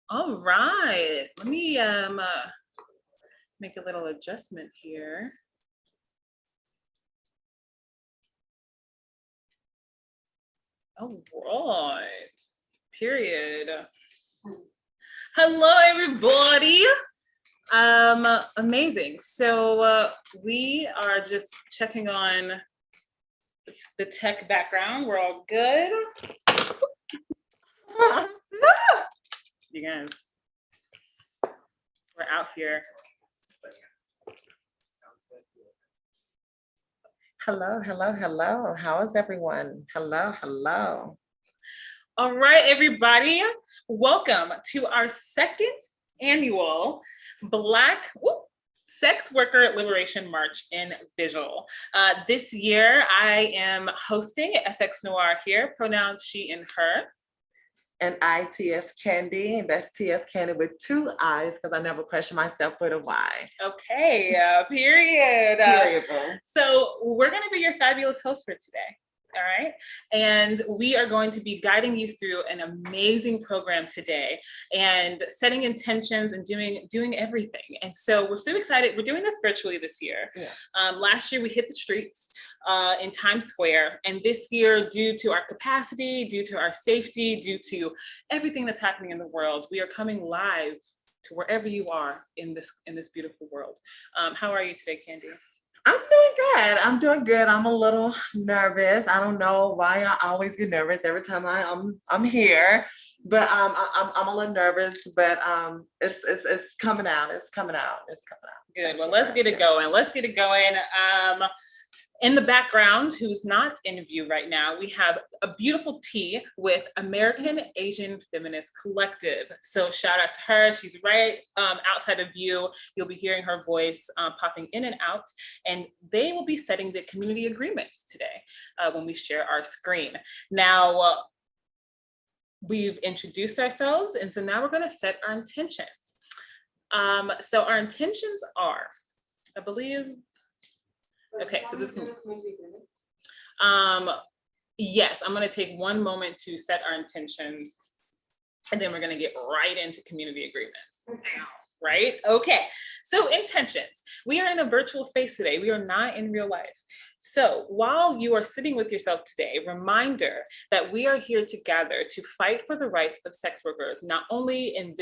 All right, let me make a little adjustment here. All right, period. Hello, everybody. Amazing. So we are just checking on the tech background. We're all good. You guys, we're out here. Hello, hello, hello. How is everyone? Hello, hello. All right, everybody. Welcome to our second annual Black Sex Worker Liberation March in Vigil. This year, I am hosting SX Noir here, pronouns she and her. And I, TS Candy, and that's TS Candy with 2 I's because I never pressure myself with a Y. Okay, period. So we're going to be your fabulous host for today. All right. And we are going to be guiding you through an amazing program today and setting intentions and doing everything. And so we're so excited. We're doing this virtually this year. Yeah. Last year we hit the streets in Times Square. And this year, due to our capacity, due to our safety, due to everything that's happening in the world, we are coming live to wherever you are in this beautiful world. How are you today, Candy? I'm doing good. I'm doing good. I'm a little nervous. I don't know why I always get nervous every time I'm here, but I'm a little nervous. But it's coming out. It's coming out. It's coming out. Good. Well, let's get it going. Let's get it going. In the background, who's not in view right now, we have a beautiful tea with American Asian Feminist Collective. So shout out to her. She's right outside of view. You'll be hearing her voice popping in and out. And they will be setting the community agreements today when we share our screen. Now, we've introduced ourselves, and so now we're going to set our intentions. So our intentions are, I believe, okay, so this can, yes, I'm gonna take one moment to set our intentions, and then we're gonna get right into community agreements. Right? Okay, so intentions. We are in a virtual space today. We are not in real life. So while you are sitting with yourself today, reminder that we are here together to fight for the rights of sex workers, not only in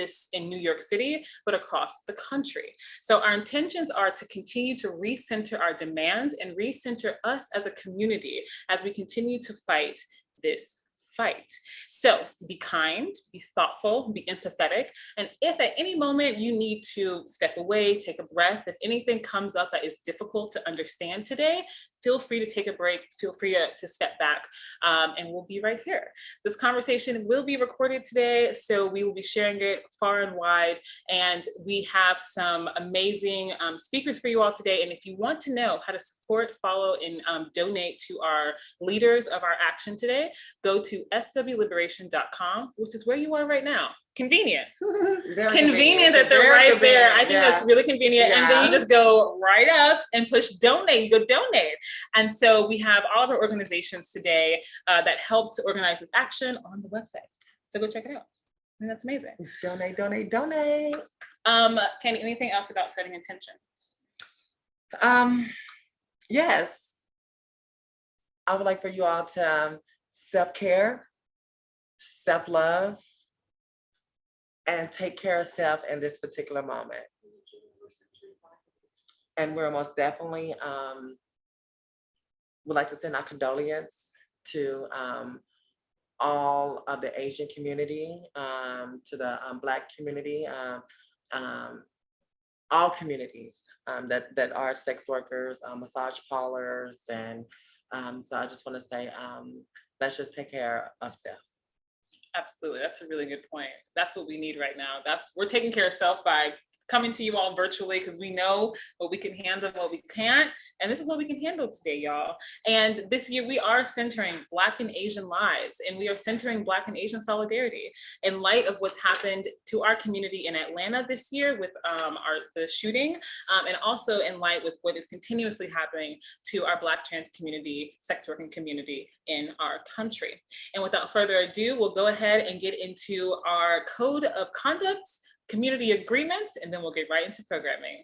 New York City, but across the country. So our intentions are to continue to recenter our demands and recenter us as a community as we continue to fight this fight. So be kind, be thoughtful, be empathetic. And if at any moment you need to step away, take a breath, if anything comes up that is difficult to understand today, feel free to take a break, feel free to step back, and we'll be right here. This conversation will be recorded today, so we will be sharing it far and wide, and we have some amazing speakers for you all today. And if you want to know how to support, follow, and donate to our leaders of our action today, go to SwLiberation.com, which is where you are right now. Convenient. Convenient that they're right there. I think that's really convenient. Yeah. And then you just go right up and push donate. You go donate. And so we have all of our organizations today that help to organize this action on the website. So go check it out. I think that's amazing. Donate, donate, donate. Kenny, anything else about setting intentions? Yes. I would like for you all to self-care, self-love, and take care of self in this particular moment. And we're most definitely would like to send our condolences to all of the Asian community, to the Black community, all communities that are sex workers, massage parlors, and so I just want to say, let's just take care of self. Absolutely, that's a really good point. That's what we need right now. We're taking care of self by coming to you all virtually because we know what we can handle and what we can't. And this is what we can handle today, y'all. And this year we are centering Black and Asian lives, and we are centering Black and Asian solidarity in light of what's happened to our community in Atlanta this year with the shooting, and also in light with what is continuously happening to our Black trans community, sex working community in our country. And without further ado, we'll go ahead and get into our code of conducts, community agreements, and then we'll get right into programming.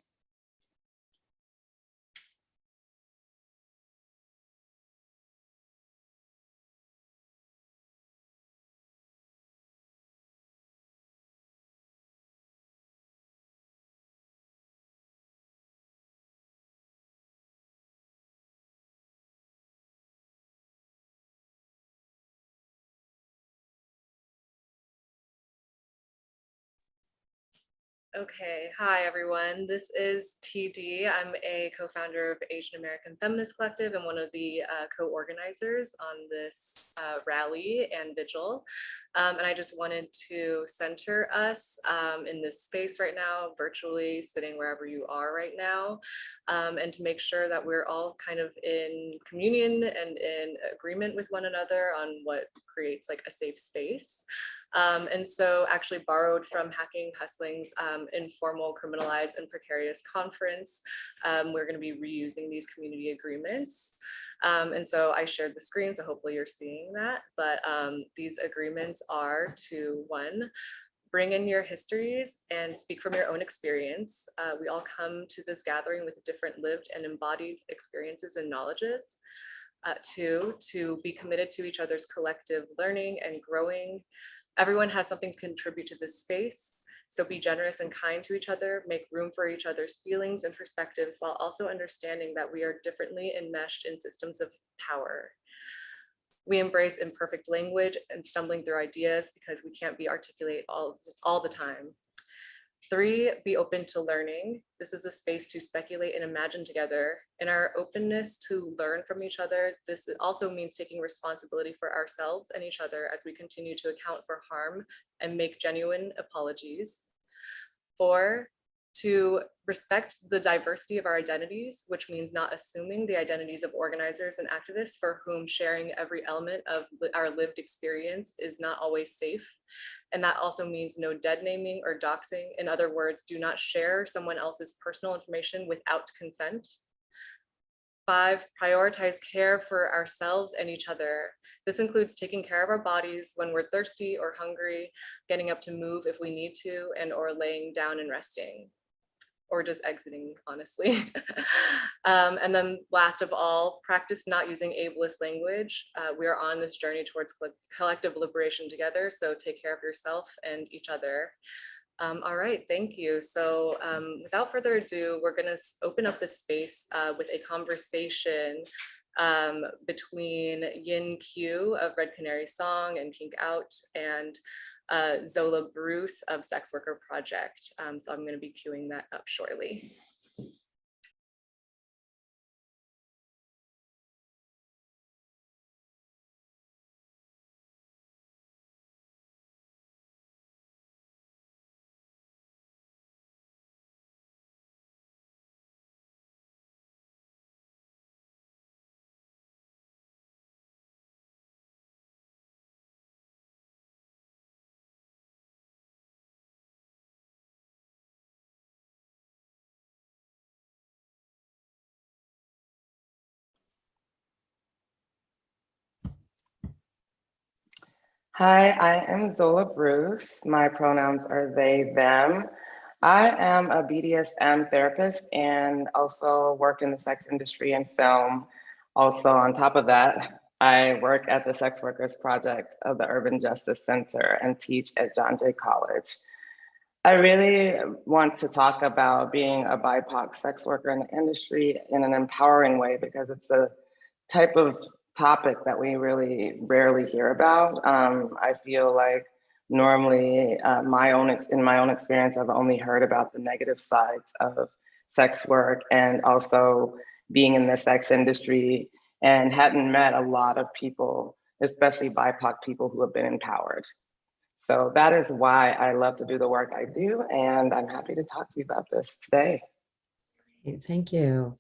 Okay, hi everyone. This is TD. I'm a co-founder of Asian American Feminist Collective and one of the co-organizers on this rally and vigil. And I just wanted to center us in this space right now, virtually sitting wherever you are right now, and to make sure that we're all kind of in communion and in agreement with one another on what creates like a safe space. And so actually borrowed from Hacking Hustling's informal, criminalized, and precarious conference, we're going to be reusing these community agreements. And so I shared the screen, so hopefully you're seeing that. But these agreements are to, one, bring in your histories and speak from your own experience. We all come to this gathering with different lived and embodied experiences and knowledges. Two, to be committed to each other's collective learning and growing. Everyone has something to contribute to this space, so be generous and kind to each other, make room for each other's feelings and perspectives while also understanding that we are differently enmeshed in systems of power. We embrace imperfect language and stumbling through ideas because we can't be articulate all the time. Three, be open to learning. This is a space to speculate and imagine together. In our openness to learn from each other, this also means taking responsibility for ourselves and each other as we continue to account for harm and make genuine apologies. Four, to respect the diversity of our identities, which means not assuming the identities of organizers and activists for whom sharing every element of our lived experience is not always safe. And that also means no dead naming or doxing. In other words, do not share someone else's personal information without consent. Five, prioritize care for ourselves and each other. This includes taking care of our bodies when we're thirsty or hungry, getting up to move if we need to, and or laying down and resting, or just exiting, honestly. And then last of all, practice not using ableist language. We are on this journey towards collective liberation together, so take care of yourself and each other. All right, thank you. So without further ado, we're gonna open up this space with a conversation between Yin Q of Red Canary Song and Kink Out and Zola Bruce of Sex Worker Project. So I'm going to be queuing that up shortly. Hi, I am Zola Bruce. My pronouns are they, them. I am a BDSM therapist and also work in the sex industry and film. Also, on top of that, I work at the Sex Workers Project of the Urban Justice Center and teach at John Jay College. I really want to talk about being a BIPOC sex worker in the industry in an empowering way because it's a type of topic that we really rarely hear about. I feel like normally in my own experience, I've only heard about the negative sides of sex work and also being in the sex industry and hadn't met a lot of people, especially BIPOC people who have been empowered. So that is why I love to do the work I do, and I'm happy to talk to you about this today. Thank you.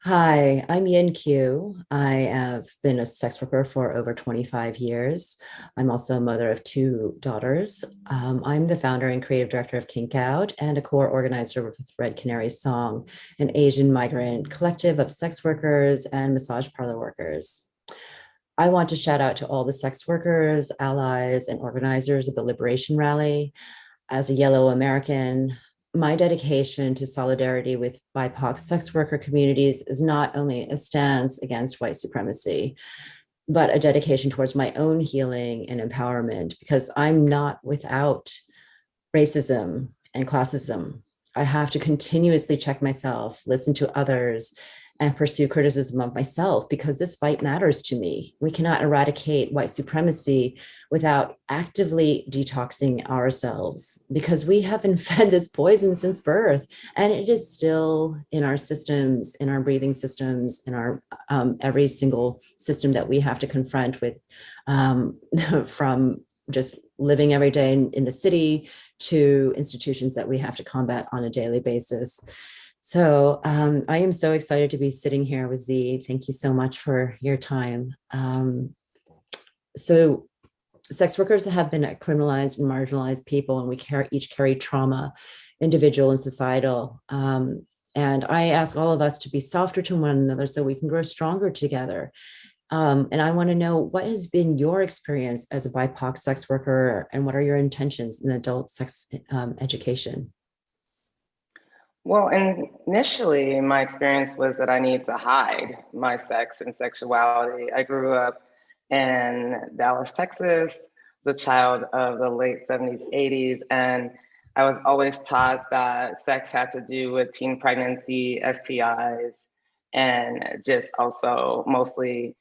Hi, I'm Yin Q. I have been a sex worker for over 25 years. I'm also a mother of 2 daughters. I'm the founder and creative director of Kink Out and a core organizer with Red Canary Song, an Asian migrant collective of sex workers and massage parlor workers. I want to shout out to all the sex workers, allies, and organizers of the Liberation Rally. As a yellow American, my dedication to solidarity with BIPOC sex worker communities is not only a stance against white supremacy, but a dedication towards my own healing and empowerment, because I'm not without racism and classism. I have to continuously check myself, listen to others, and pursue criticism of myself, because this fight matters to me. We cannot eradicate white supremacy without actively detoxing ourselves, because we have been fed this poison since birth, and it is still in our systems, in our breathing systems, in our every single system that we have to confront with, from just living every day in the city to institutions that we have to combat on a daily basis. So I am so excited to be sitting here with Z. Thank you so much for your time. So sex workers have been criminalized and marginalized people, and we each carry trauma, individual and societal. And I ask all of us to be softer to one another so we can grow stronger together. And I want to know, what has been your experience as a BIPOC sex worker, and what are your intentions in adult sex education? Well, initially, my experience was that I need to hide my sex and sexuality. I grew up in Dallas, Texas, as a child of the late 70s, 80s, and I was always taught that sex had to do with teen pregnancy, STIs, and just also mostly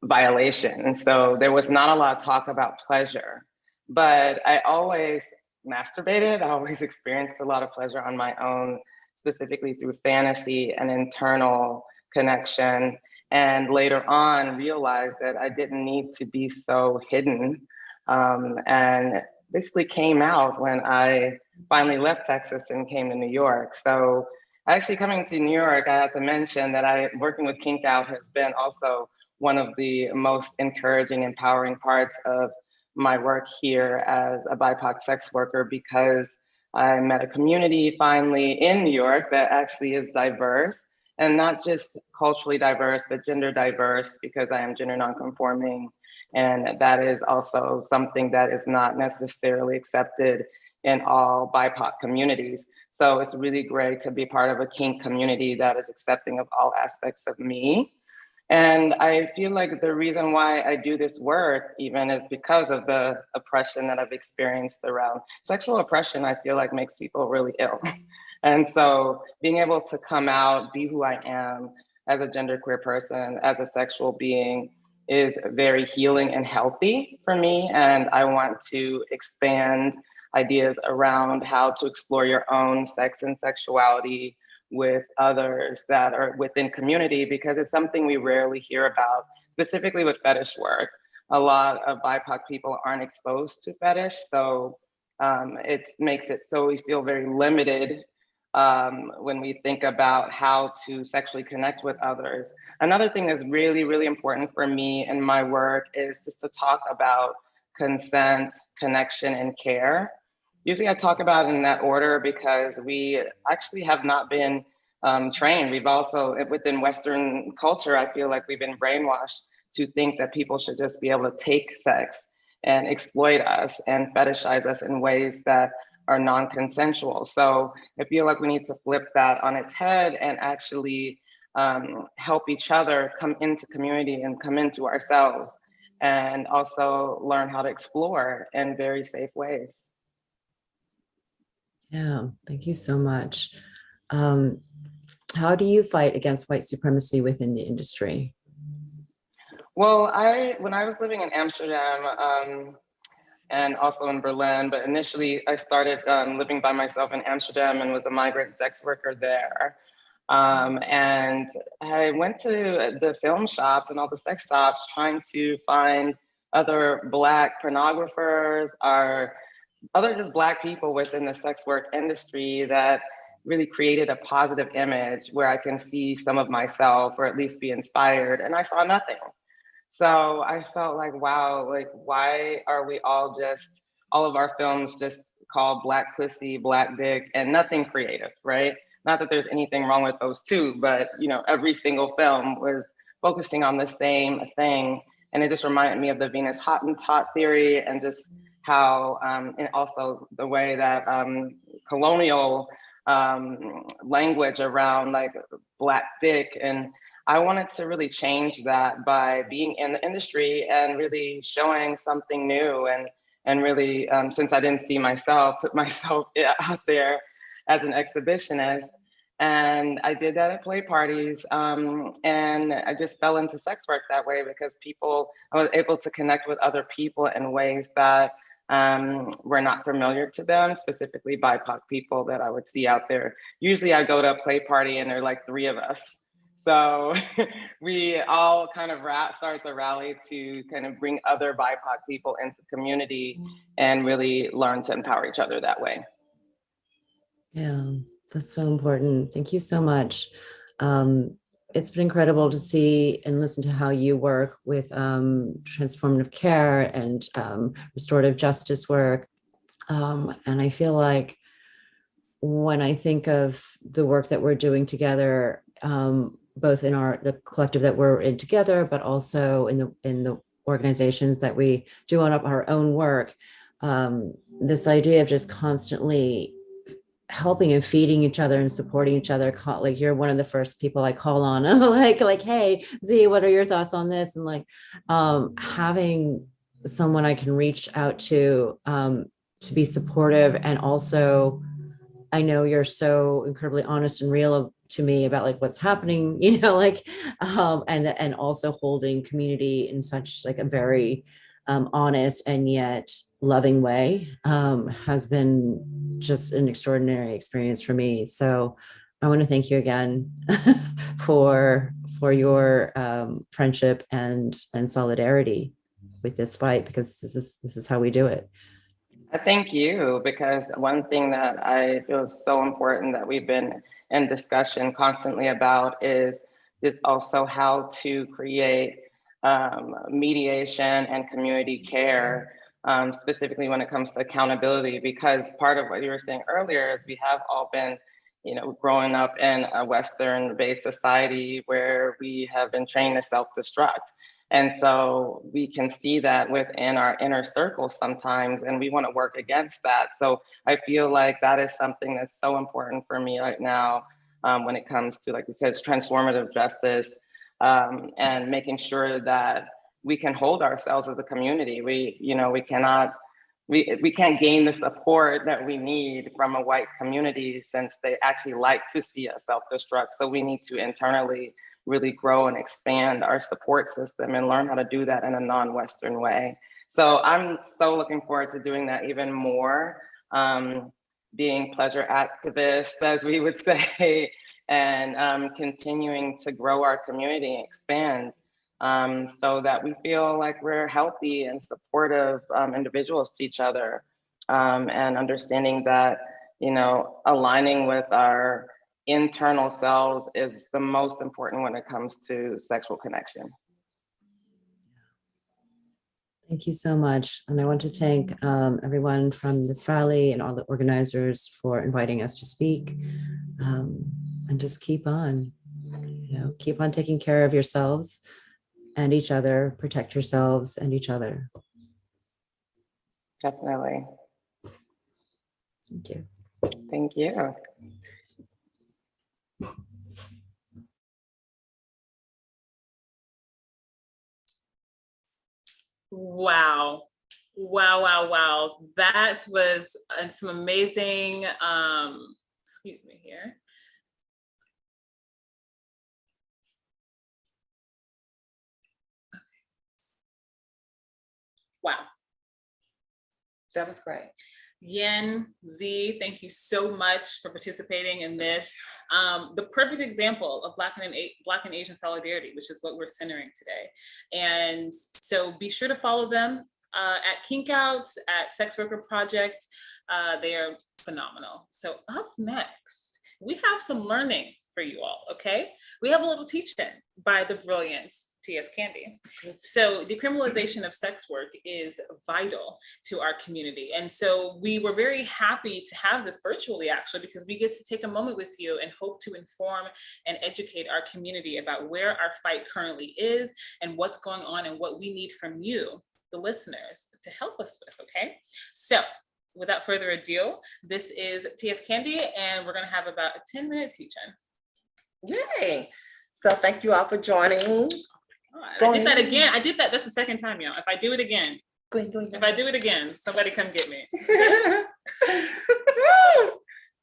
violation. And so there was not a lot of talk about pleasure, but I always masturbated. I always experienced a lot of pleasure on my own, specifically through fantasy and internal connection. And later on, realized that I didn't need to be so hidden. And basically came out when I finally left Texas and came to New York. So actually coming to New York, I have to mention that working with Kink Out has been also one of the most encouraging, empowering parts of my work here as a BIPOC sex worker, because I met a community finally in New York that actually is diverse, and not just culturally diverse, but gender diverse, because I am gender nonconforming. And that is also something that is not necessarily accepted in all BIPOC communities. So it's really great to be part of a kink community that is accepting of all aspects of me. And I feel like the reason why I do this work even is because of the oppression that I've experienced around sexual oppression. I feel like makes people really ill. And so being able to come out, be who I am as a genderqueer person, as a sexual being, is very healing and healthy for me. And I want to expand ideas around how to explore your own sex and sexuality with others that are within community, because it's something we rarely hear about, specifically with fetish work. A lot of BIPOC people aren't exposed to fetish, so it makes it so we feel very limited when we think about how to sexually connect with others. Another thing that's really, really important for me in my work is just to talk about consent, connection, and care. Usually I talk about it in that order because we actually have not been trained. We've also, within Western culture, I feel like we've been brainwashed to think that people should just be able to take sex and exploit us and fetishize us in ways that are non-consensual. So I feel like we need to flip that on its head and actually help each other come into community and come into ourselves, and also learn how to explore in very safe ways. Yeah, thank you so much. How do you fight against white supremacy within the industry? Well, when I was living in Amsterdam and also in Berlin, but initially I started living by myself in Amsterdam and was a migrant sex worker there. And I went to the film shops and all the sex shops trying to find other Black pornographers, our other just Black people within the sex work industry that really created a positive image where I can see some of myself or at least be inspired. And I saw nothing. So I felt like, wow, like, why are we all of our films just called Black Pussy, Black Dick, and nothing creative, right? Not that there's anything wrong with those two, but every single film was focusing on the same thing. And it just reminded me of the Venus Hottentot theory and just how, and also the way that colonial language around like Black dick. And I wanted to really change that by being in the industry and really showing something new and really, since I didn't see myself, put myself out there as an exhibitionist. And I did that at play parties. And I just fell into sex work that way because I was able to connect with other people in ways that were not familiar to them, specifically BIPOC people that I would see out there. Usually I go to a play party and there are like 3 of us. So we all kind of start the rally to kind of bring other BIPOC people into community and really learn to empower each other that way. Yeah, that's so important. Thank you so much. It's been incredible to see and listen to how you work with transformative care and restorative justice work. And I feel like when I think of the work that we're doing together, both in the collective that we're in together, but also in the organizations that we do on our own work, this idea of just constantly helping and feeding each other and supporting each other. Like you're one of the first people I call on. like, hey, Z, what are your thoughts on this? And like having someone I can reach out to be supportive. And also, I know you're so incredibly honest and real to me about like what's happening, and also holding community in such like a very honest and yet loving way has been just an extraordinary experience for me. So I want to thank you again for your friendship and solidarity with this fight, because this is how we do it. I thank you, because one thing that I feel is so important that we've been in discussion constantly about is just also how to create mediation and community care, specifically when it comes to accountability, because part of what you were saying earlier is we have all been, growing up in a Western-based society where we have been trained to self-destruct. And so we can see that within our inner circle sometimes, and we want to work against that. So I feel like that is something that's so important for me right now when it comes to, like you said, transformative justice and making sure that we can hold ourselves as a community. We can't gain the support that we need from a white community, since they actually like to see us self-destruct. So we need to internally really grow and expand our support system and learn how to do that in a non-Western way. So I'm so looking forward to doing that even more, being pleasure activists, as we would say, and continuing to grow our community and expand so that we feel like we're healthy and supportive individuals to each other, and understanding that, aligning with our internal selves is the most important when it comes to sexual connection. Thank you so much. And I want to thank everyone from this rally and all the organizers for inviting us to speak. And just keep on taking care of yourselves and each other, protect yourselves and each other. Definitely. Thank you. Thank you. Wow. That was some amazing, excuse me here. Wow. That was great. Yen, Z, thank you so much for participating in this. The perfect example of Black and Asian solidarity, which is what we're centering today. And so be sure to follow them at Kinkouts, at Sex Worker Project. They are phenomenal. So up next, we have some learning for you all, okay? We have a little teach-in by the brilliant T.S. Candy. So decriminalization of sex work is vital to our community. And so we were very happy to have this virtually, actually, because we get to take a moment with you and hope to inform and educate our community about where our fight currently is and what's going on and what we need from you, the listeners, to help us with, okay? So without further ado, this is T.S. Candy, and we're gonna have about a 10-minute teach-in. Yay. So thank you all for joining. I did that again. I did that. That's the second time, y'all. If I do it again, Go ahead. if I do it again, somebody come get me.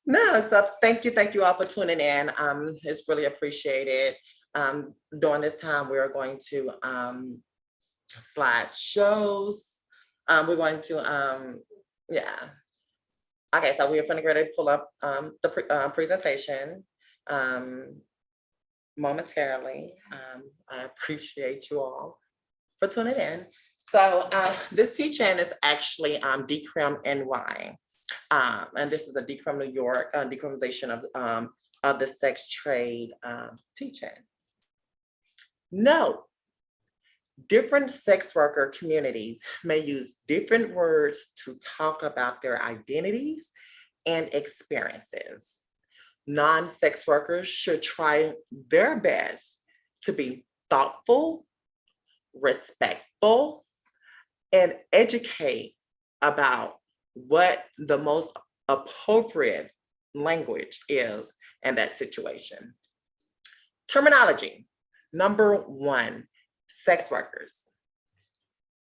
No, so thank you all for tuning in. It's really appreciated. During this time, we're going to slide shows. We're going to yeah. Okay, so we're going to pull up the presentation momentarily. I appreciate you all for tuning in. So this teach-in is actually Decrim NY. And this is a Decrim New York decriminalization of the sex trade teach-in. Note, different sex worker communities may use different words to talk about their identities and experiences. Non-sex workers should try their best to be thoughtful, respectful, and educate about what the most appropriate language is in that situation. Terminology. Number one, sex workers,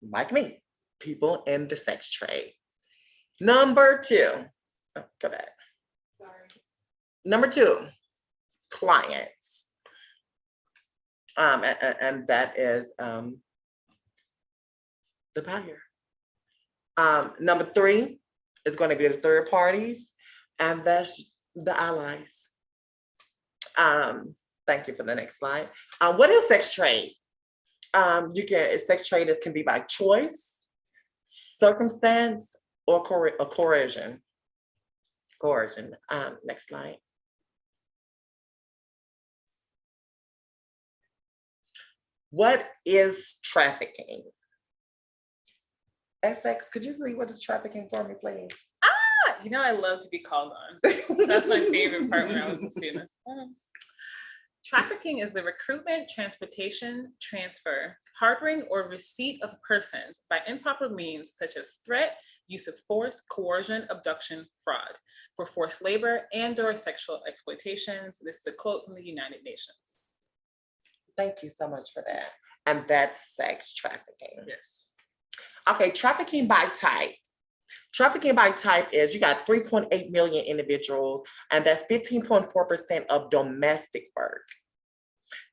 like me, people in the sex trade. Number two, go back. Number two, clients. And that is the buyer. Number three is going to be the third parties, and that's the allies. Thank you for the next slide. What is sex trade? Sex trade can be by choice, circumstance, or coercion. Coercion. Next slide. What is trafficking? XX, could you read what is trafficking for me, please? You know, I love to be called on. That's my favorite part when I was a student. Trafficking is the recruitment, transportation, transfer, harboring, or receipt of persons by improper means such as threat, use of force, coercion, abduction, fraud, for forced labor and/or sexual exploitations. This is a quote from the United Nations. Thank you so much for that. And that's sex trafficking. Yes. Okay, trafficking by type. Trafficking by type is you got 3.8 million individuals, and that's 15.4% of domestic work.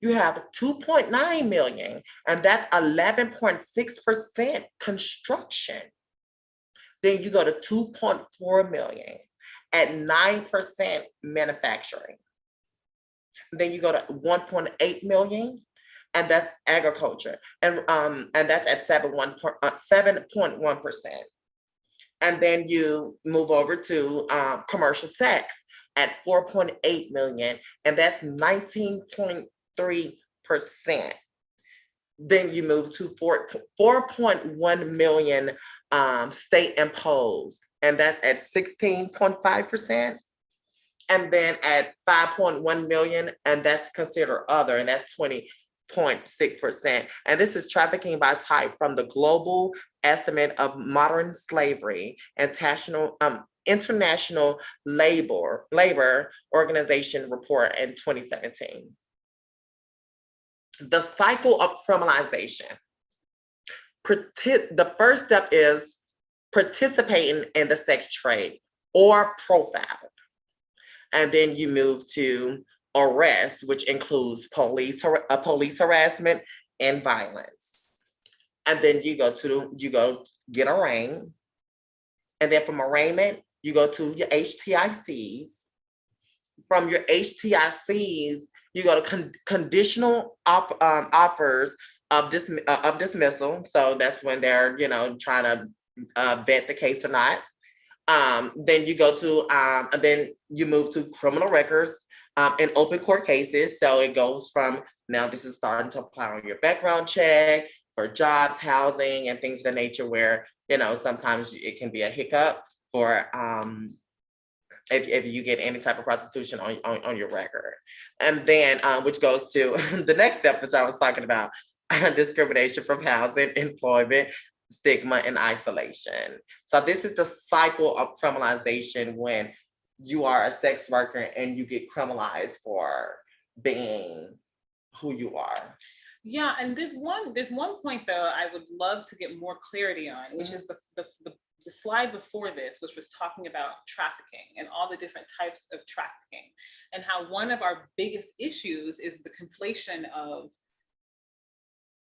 You have 2.9 million, and that's 11.6% construction. Then you go to 2.4 million at 9% manufacturing. Then you go to 1.8 million, and that's agriculture, and that's at 7.1%. And then you move over to commercial sex at 4.8 million, and that's 19.3%. Then you move to 4.1 million state imposed, and that's at 16.5%. And then at 5.1 million, and that's considered other, and that's 20.6%. And this is trafficking by type from the Global Estimate of Modern Slavery and International Labor Organization report in 2017. The cycle of criminalization. The first step is participating in the sex trade or profile. And then you move to arrest, which includes police harassment and violence. And then you go get arraigned, And then from arraignment, you go to your HTICs. From your HTICs, you go to conditional offers of dismissal. So that's when they're, trying to vet the case or not. Then you go to, and then you move to criminal records and open court cases. So it goes from, now this is starting to apply on your background check for jobs, housing, and things of the nature where, sometimes it can be a hiccup for, if you get any type of prostitution on your record. And then, which goes to the next step, which I was talking about, discrimination from housing, employment, stigma, and isolation. So this is the cycle of criminalization when you are a sex worker and you get criminalized for being who you are. Yeah, and there's one point though I would love to get more clarity on, which is the slide before this, which was talking about trafficking and all the different types of trafficking, and how one of our biggest issues is the conflation of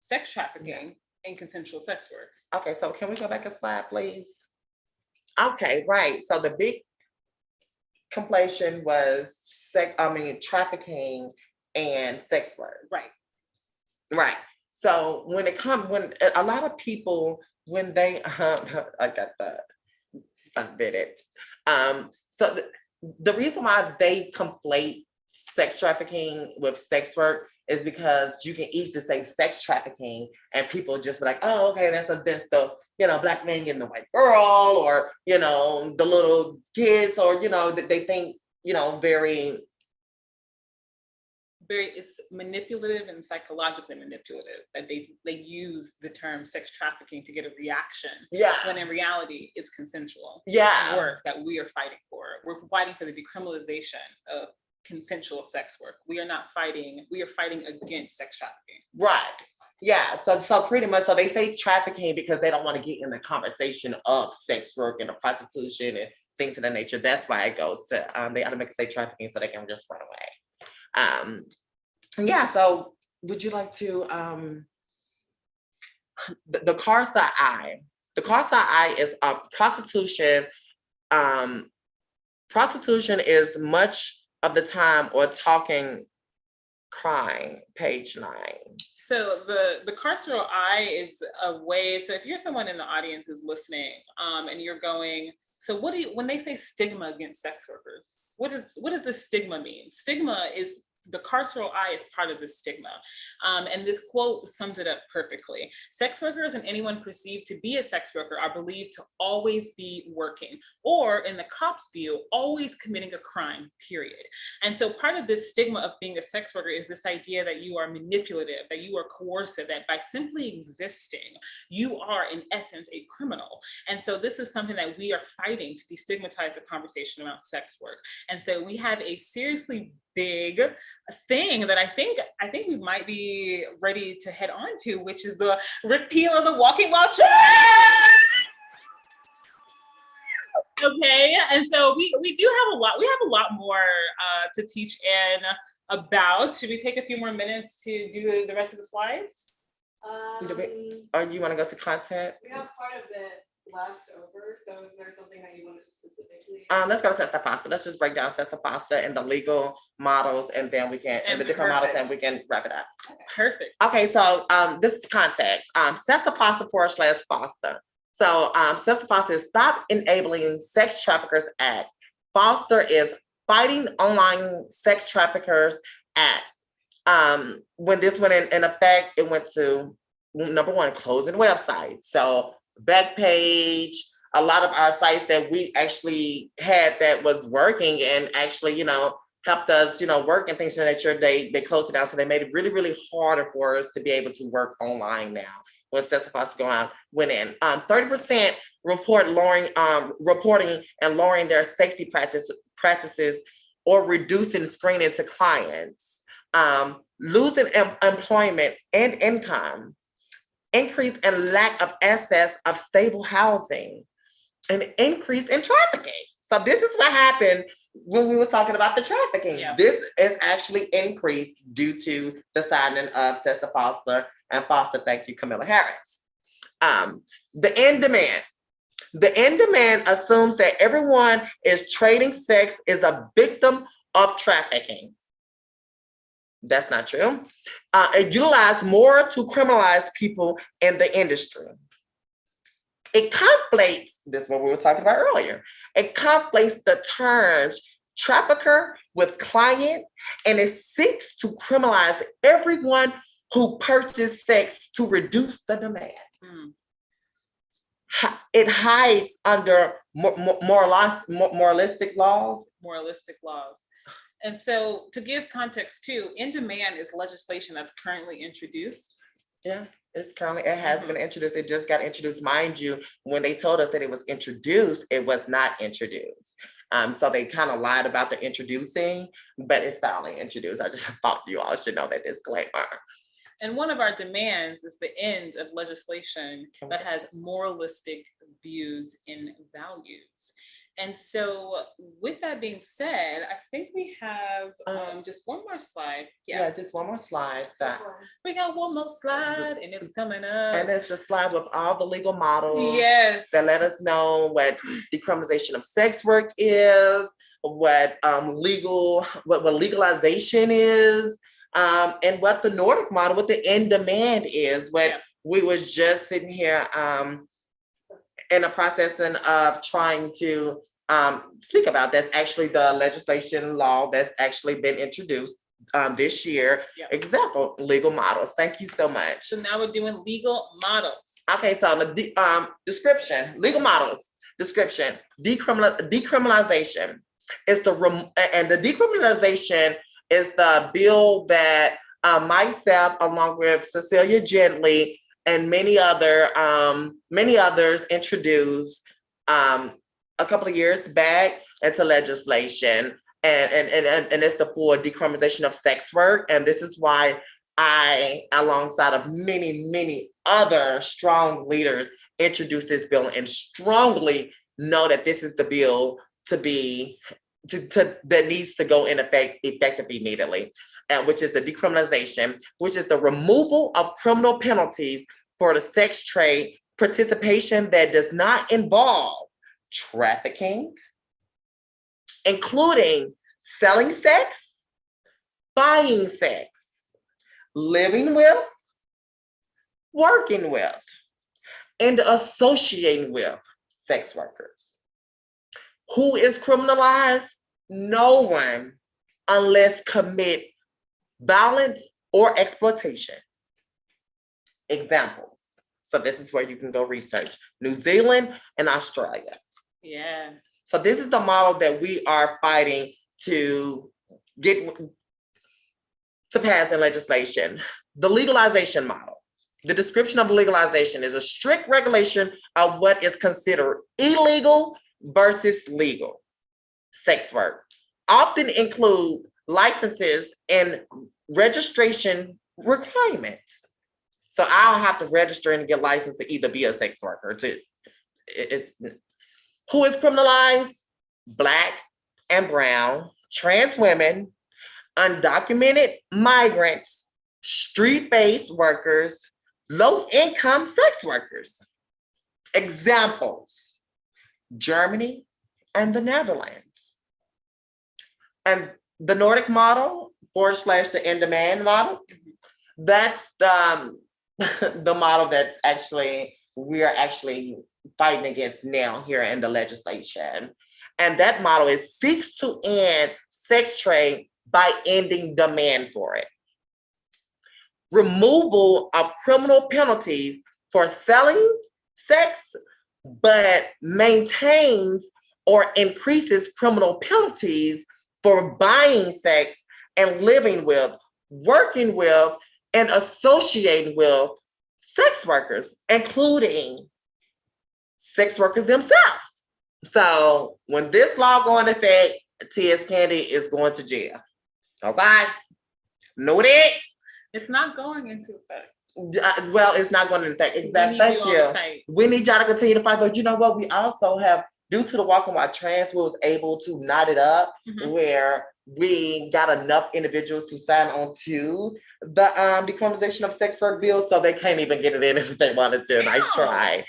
sex trafficking and consensual sex work. Okay, so can we go back a slide, please? Okay, right. So the big conflation was trafficking and sex work. Right. Right. So when a lot of people, when they, I got that, I did it. So the reason why they conflate sex trafficking with sex work is because you can easily say sex trafficking and people just be like, oh, okay, that's the black man getting the white girl, or, the little kids, or, that they think, very, it's manipulative and psychologically manipulative that they use the term sex trafficking to get a reaction. Yeah. When in reality, it's consensual. Yeah. Work that we are fighting for. We're fighting for the decriminalization of consensual sex work. We are fighting against sex trafficking. Right. Yeah. So pretty much, so they say trafficking because they don't want to get in the conversation of sex work and the prostitution and things of that nature. That's why it goes to they automatically say trafficking so they can just run away. Yeah, so would you like to the CARSA I? The CARSA I is prostitution. Prostitution is much of the time or talking crime, page 9. So the carceral I is a way, so if you're someone in the audience who's listening and you're going, so when they say stigma against sex workers, what does the stigma mean? Stigma is, the carceral I is part of the stigma. And this quote sums it up perfectly. Sex workers and anyone perceived to be a sex worker are believed to always be working, or in the cops' view, always committing a crime, period. And so part of this stigma of being a sex worker is this idea that you are manipulative, that you are coercive, that by simply existing, you are in essence a criminal. And so this is something that we are fighting to destigmatize the conversation around sex work. And so we have a seriously big thing that I think we might be ready to head on to, which is the repeal of the walking while trans. Okay, and so we do have a lot more to teach Anne about. Should we take a few more minutes to do the rest of the slides? Or you want to go to content? We have part of it left over, so is there something that you wanted to specifically? Let's go to Sesta Pasta. Let's just break down Sesta Pasta and the legal models, and then we can, and the different models, and we can wrap it up. Perfect. Okay, so this is context. Sesta Pasta / Foster. So Sesta Pasta is Stop Enabling Sex Traffickers Act. Foster is Fighting Online Sex Traffickers Act. When this went in effect, it went to number one, closing websites. So Backpage, a lot of our sites that we actually had that was working and actually, helped us, work and things of that nature, they closed it down. So they made it really, really harder for us to be able to work online now. When Sesta Pasta went in, 30% reporting and lowering their safety practices or reducing screening to clients, losing employment and income, increase in lack of access of stable housing, an increase in trafficking. So this is what happened when we were talking about the trafficking. Yeah. This is actually increased due to the signing of Sesta Foster and Foster. Thank you, Camilla Harris. The end demand. The in-demand assumes that everyone is trading sex is a victim of trafficking. That's not true. It utilized more to criminalize people in the industry. It conflates, this is what we were talking about earlier, it conflates the terms trafficker with client, and it seeks to criminalize everyone who purchased sex to reduce the demand. It hides under moralistic laws. Moralistic laws. And so to give context too, in demand is legislation that's currently introduced. Yeah, it has been introduced. It just got introduced. Mind you, when they told us that it was introduced, it was not introduced. So they kind of lied about the introducing, but it's finally introduced. I just thought you all should know that disclaimer. And one of our demands is the end of legislation that has moralistic views and values. And so with that being said, I think we have just one more slide. Yeah, just one more slide. We got one more slide and it's coming up. And it's the slide with all the legal models. Yes. That let us know what decriminalization of sex work is, what legalization is, and what the Nordic model, what the in demand is. What we was just sitting here in a process of trying to speak about. That's actually the legislation law that's actually been introduced this year. Example, legal models. Thank you so much. So now we're doing legal models. Okay, so the description, legal models, description, decriminalization is the decriminalization is the bill that myself, along with Cecilia Gently and many others introduced a couple of years back into legislation. And it's the full decriminalization of sex work. And this is why I, alongside of many other strong leaders, introduced this bill and strongly know that this is the bill that needs to go in effective immediately, which is the decriminalization, which is the removal of criminal penalties for the sex trade participation that does not involve trafficking, including selling sex, buying sex, living with, working with, and associating with sex workers. Who is criminalized? No one, unless commit violence or exploitation. Examples. So this is where you can go research. New Zealand and Australia. Yeah. So this is the model that we are fighting to get to pass in legislation. The legalization model. The description of legalization is a strict regulation of what is considered illegal versus legal sex work. Often include licenses and registration requirements. So I'll have to register and get licensed to either be a sex worker. Who is criminalized? Black and brown, trans women, undocumented migrants, street-based workers, low-income sex workers. Examples, Germany and the Netherlands. And the Nordic model / the in-demand model, that's the model that's we're actually fighting against now here in the legislation. And that model seeks to end sex trade by ending demand for it. Removal of criminal penalties for selling sex, but maintains or increases criminal penalties for buying sex and living with, working with, and associating with sex workers, including sex workers themselves. So when this law go into effect, T.S. Candy is going to jail. Okay? Know that? It's not going into effect. Well, it's not going to effect. Exactly. Thank you. We need y'all to continue to fight, but you know what? We also have, due to the Walk and Wild Trans, we was able to knot it up where we got enough individuals to sign on to the decriminalization of sex work bill, so they can't even get it in if they wanted to. Nice try.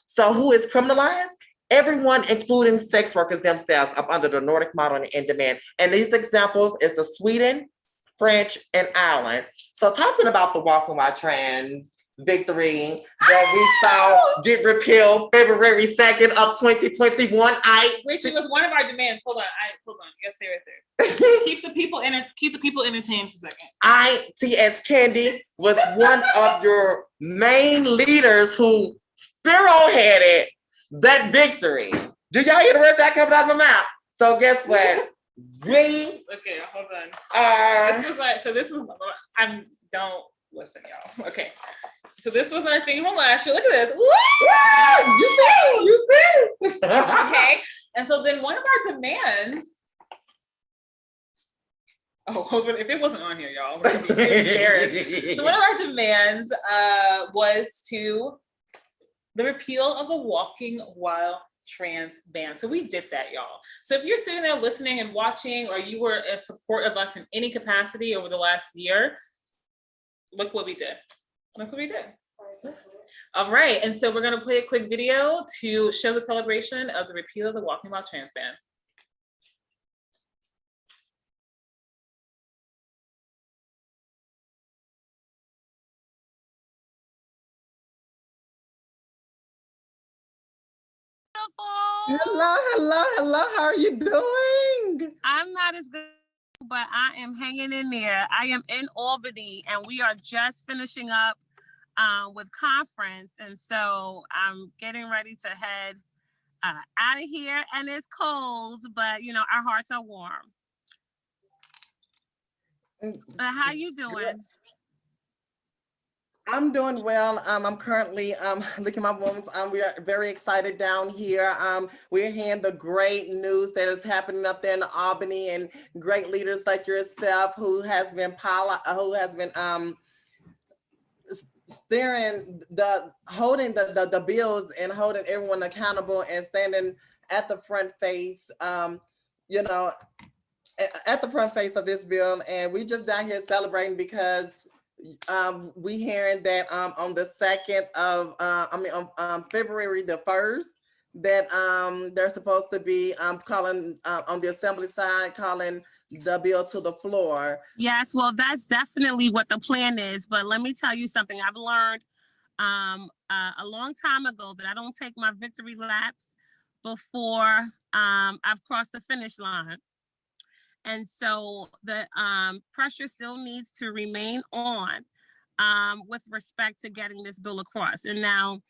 So who is criminalized? Everyone, including sex workers themselves, up under the Nordic model and demand. And these examples is the Sweden, French, and Ireland. So talking about the Walking While Trans victory that we saw get repealed February 2nd of 2021. Which was one of our demands. Hold on. You gotta stay right there. keep the people entertained for a second. ITS Candy was one of your main leaders who spearheaded that victory. Do y'all hear the words that coming out of my mouth? So guess what? Okay, hold on. Don't listen, y'all. Okay. So this was our theme from last year. Look at this. Woo! You see. Okay. And so then one of our demands. If it wasn't on here, y'all, I'm gonna be embarrassed. So one of our demands was the repeal of the Walking While Trans ban. So we did that, y'all. So if you're sitting there listening and watching, or you were in support of us in any capacity over the last year, look what we did. All right, and so we're gonna play a quick video to show the celebration of the repeal of the Walking While Trans ban. Hello. How are you doing? I'm not as good, but I am hanging in there. I am in Albany, and we are just finishing up with conference, and so I'm getting ready to head out of here. And it's cold, but our hearts are warm. But how you doing? I'm doing well. I'm currently licking my wounds. We are very excited down here. We're hearing the great news that is happening up there in Albany, and great leaders like yourself who has been holding the bills and holding everyone accountable and standing at the front face. At the front face of this bill, and we just down here celebrating because we hearing that on the 2nd of February the 1st that they're supposed to be calling on the assembly side, calling the bill to the floor. Yes, well, that's definitely what the plan is. But let me tell you something. I've learned a long time ago that I don't take my victory laps before I've crossed the finish line. And so the pressure still needs to remain on with respect to getting this bill across. And now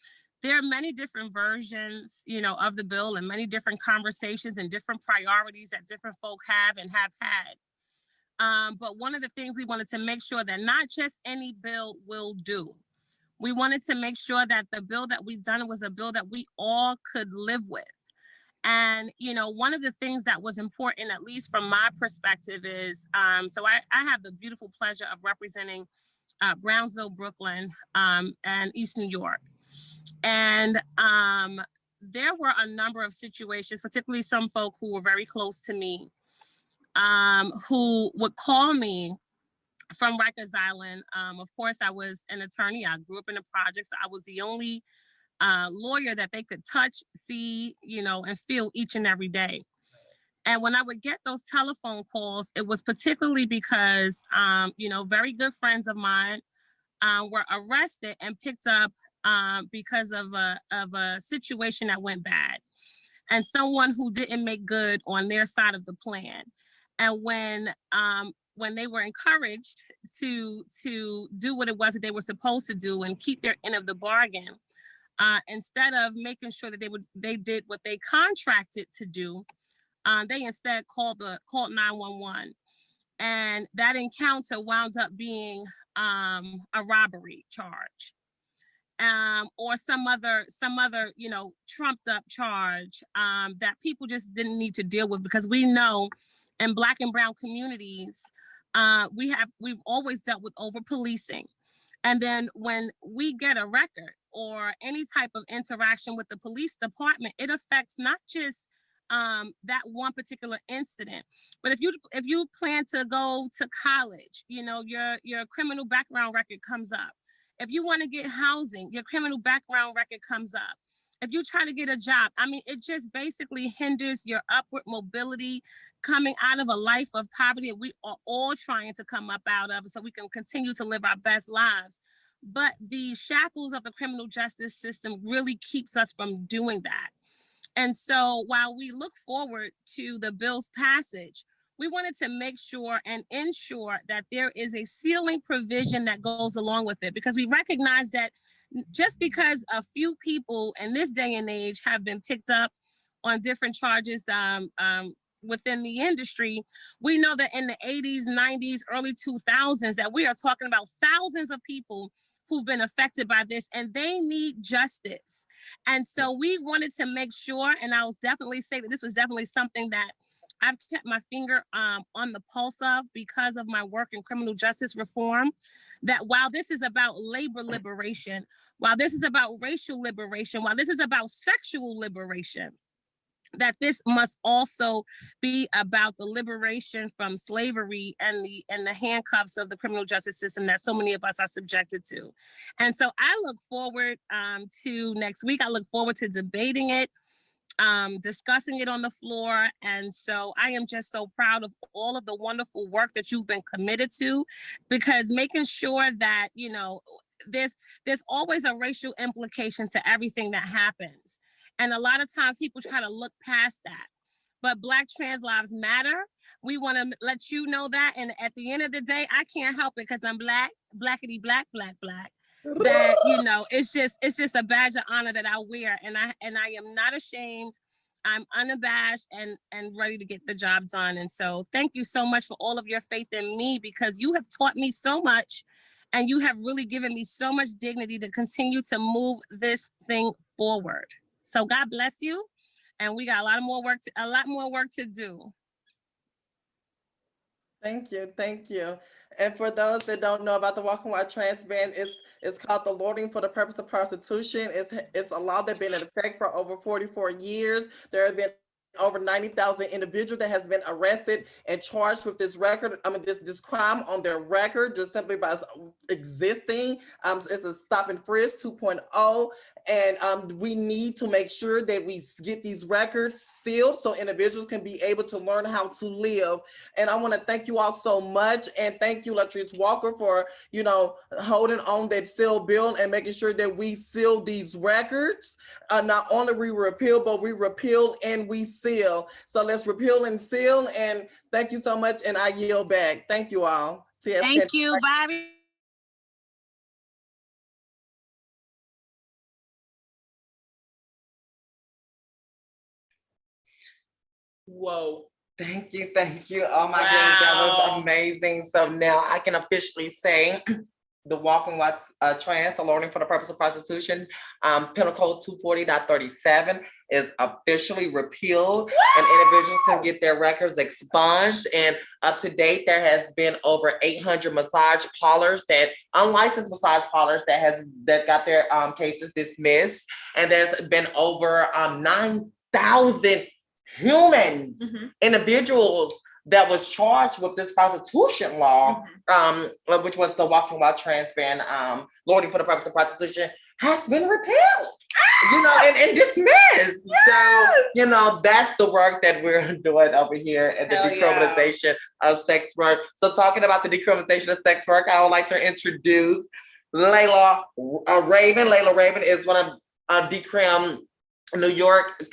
there are many different versions, of the bill, and many different conversations and different priorities that different folk have and have had. But one of the things we wanted to make sure that not just any bill will do. We wanted to make sure that the bill that we've done was a bill that we all could live with. And, one of the things that was important, at least from my perspective, is, so I have the beautiful pleasure of representing Brownsville, Brooklyn, and East New York. And there were a number of situations, particularly some folk who were very close to me, who would call me from Rikers Island. Of course, I was an attorney. I grew up in the projects. I was the only lawyer that they could touch, see, and feel each and every day. And when I would get those telephone calls, it was particularly because, very good friends of mine were arrested and picked up because of a situation that went bad, and someone who didn't make good on their side of the plan. And when they were encouraged to do what it was that they were supposed to do and keep their end of the bargain, instead of making sure that they did what they contracted to do, they instead called 911, and that encounter wound up being a robbery charge, or some other trumped up charge that people just didn't need to deal with, because we know in Black and Brown communities we've always dealt with over policing. And then when we get a record or any type of interaction with the police department, it affects not just that one particular incident. But if you plan to go to college, you know, your criminal background record comes up. If you want to get housing, your criminal background record comes up. If you try to get a job, I mean, it just basically hinders your upward mobility coming out of a life of poverty that we are all trying to come up out of so we can continue to live our best lives. But the shackles of the criminal justice system really keeps us from doing that. And so while we look forward to the bill's passage, we wanted to make sure and ensure that there is a ceiling provision that goes along with it, because we recognize that just because a few people in this day and age have been picked up on different charges within the industry, we know that in the 80s, 90s, early 2000s, that we are talking about thousands of people who've been affected by this, and they need justice. And so we wanted to make sure, and I'll definitely say that this was definitely something that I've kept my finger on the pulse of because of my work in criminal justice reform, that while this is about labor liberation, while this is about racial liberation, while this is about sexual liberation, that this must also be about the liberation from slavery and the handcuffs of the criminal justice system that so many of us are subjected to. And so I look forward to next week. I look forward to debating it, discussing it on the floor. And so I am just so proud of all of the wonderful work that you've been committed to, because making sure that, you know, there's always a racial implication to everything that happens. And a lot of times people try to look past that. But Black trans lives matter. We want to let you know that. And at the end of the day, I can't help it because I'm Black, blackity black, black, black. That, you know, it's just a badge of honor that I wear. And I am not ashamed. I'm unabashed and ready to get the job done. And so thank you so much for all of your faith in me, because you have taught me so much. And you have really given me so much dignity to continue to move this thing forward. So God bless you. And we got a lot more work to do. Thank you, thank you. And for those that don't know about the Walking While Trans ban, it's called the Loitering for the Purpose of Prostitution. It's a law that's been in effect for over 44 years. There have been over 90,000 individuals that has been arrested and charged with this record. I mean, this crime on their record just simply by existing. It's a stop and frisk 2.0. And we need to make sure that we get these records sealed so individuals can be able to learn how to live. And I want to thank you all so much. And thank you, Latrice Walker, for, you know, holding on that seal bill and making sure that we seal these records. Not only we repeal, but we repeal and we seal. So let's repeal and seal. And thank you so much. And I yield back. Thank you all. Thank you. Bye. Whoa. Thank you. Oh my goodness, that was amazing. So now I can officially say the Walking While Trans, the Loitering for the Purpose of Prostitution, Penal Code 240.37 is officially repealed. And individuals can get their records expunged. And up to date, there has been over 800 massage parlors, that unlicensed massage parlors that got their cases dismissed. And there's been over 9,000 human individuals that was charged with this prostitution law, which was the Walking While Trans ban, Loitering for the Purpose of Prostitution, has been repealed, you know, and dismissed. Yes. So, you know, that's the work that we're doing over here at the decriminalization of sex work. So talking about the decriminalization of sex work, I would like to introduce Layla Raven. Layla Raven is one of Decrim New York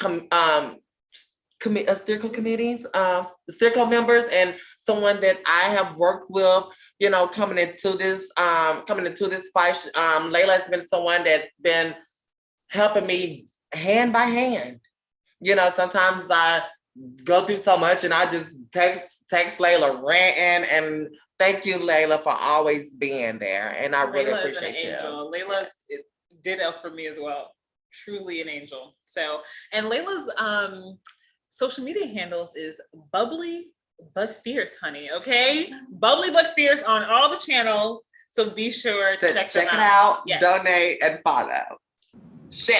Circle members, and someone that I have worked with, you know, coming into this fight. Layla has been someone that's been helping me hand by hand. You know, sometimes I go through so much and I just text Layla ranting, and thank you, Layla, for always being there. And I really appreciate you. Layla did it for me as well. Truly an angel. So, and Layla's social media handles is bubbly but fierce, honey. Okay, bubbly but fierce on all the channels. So be sure to check it out. Yes. Donate and follow. Share.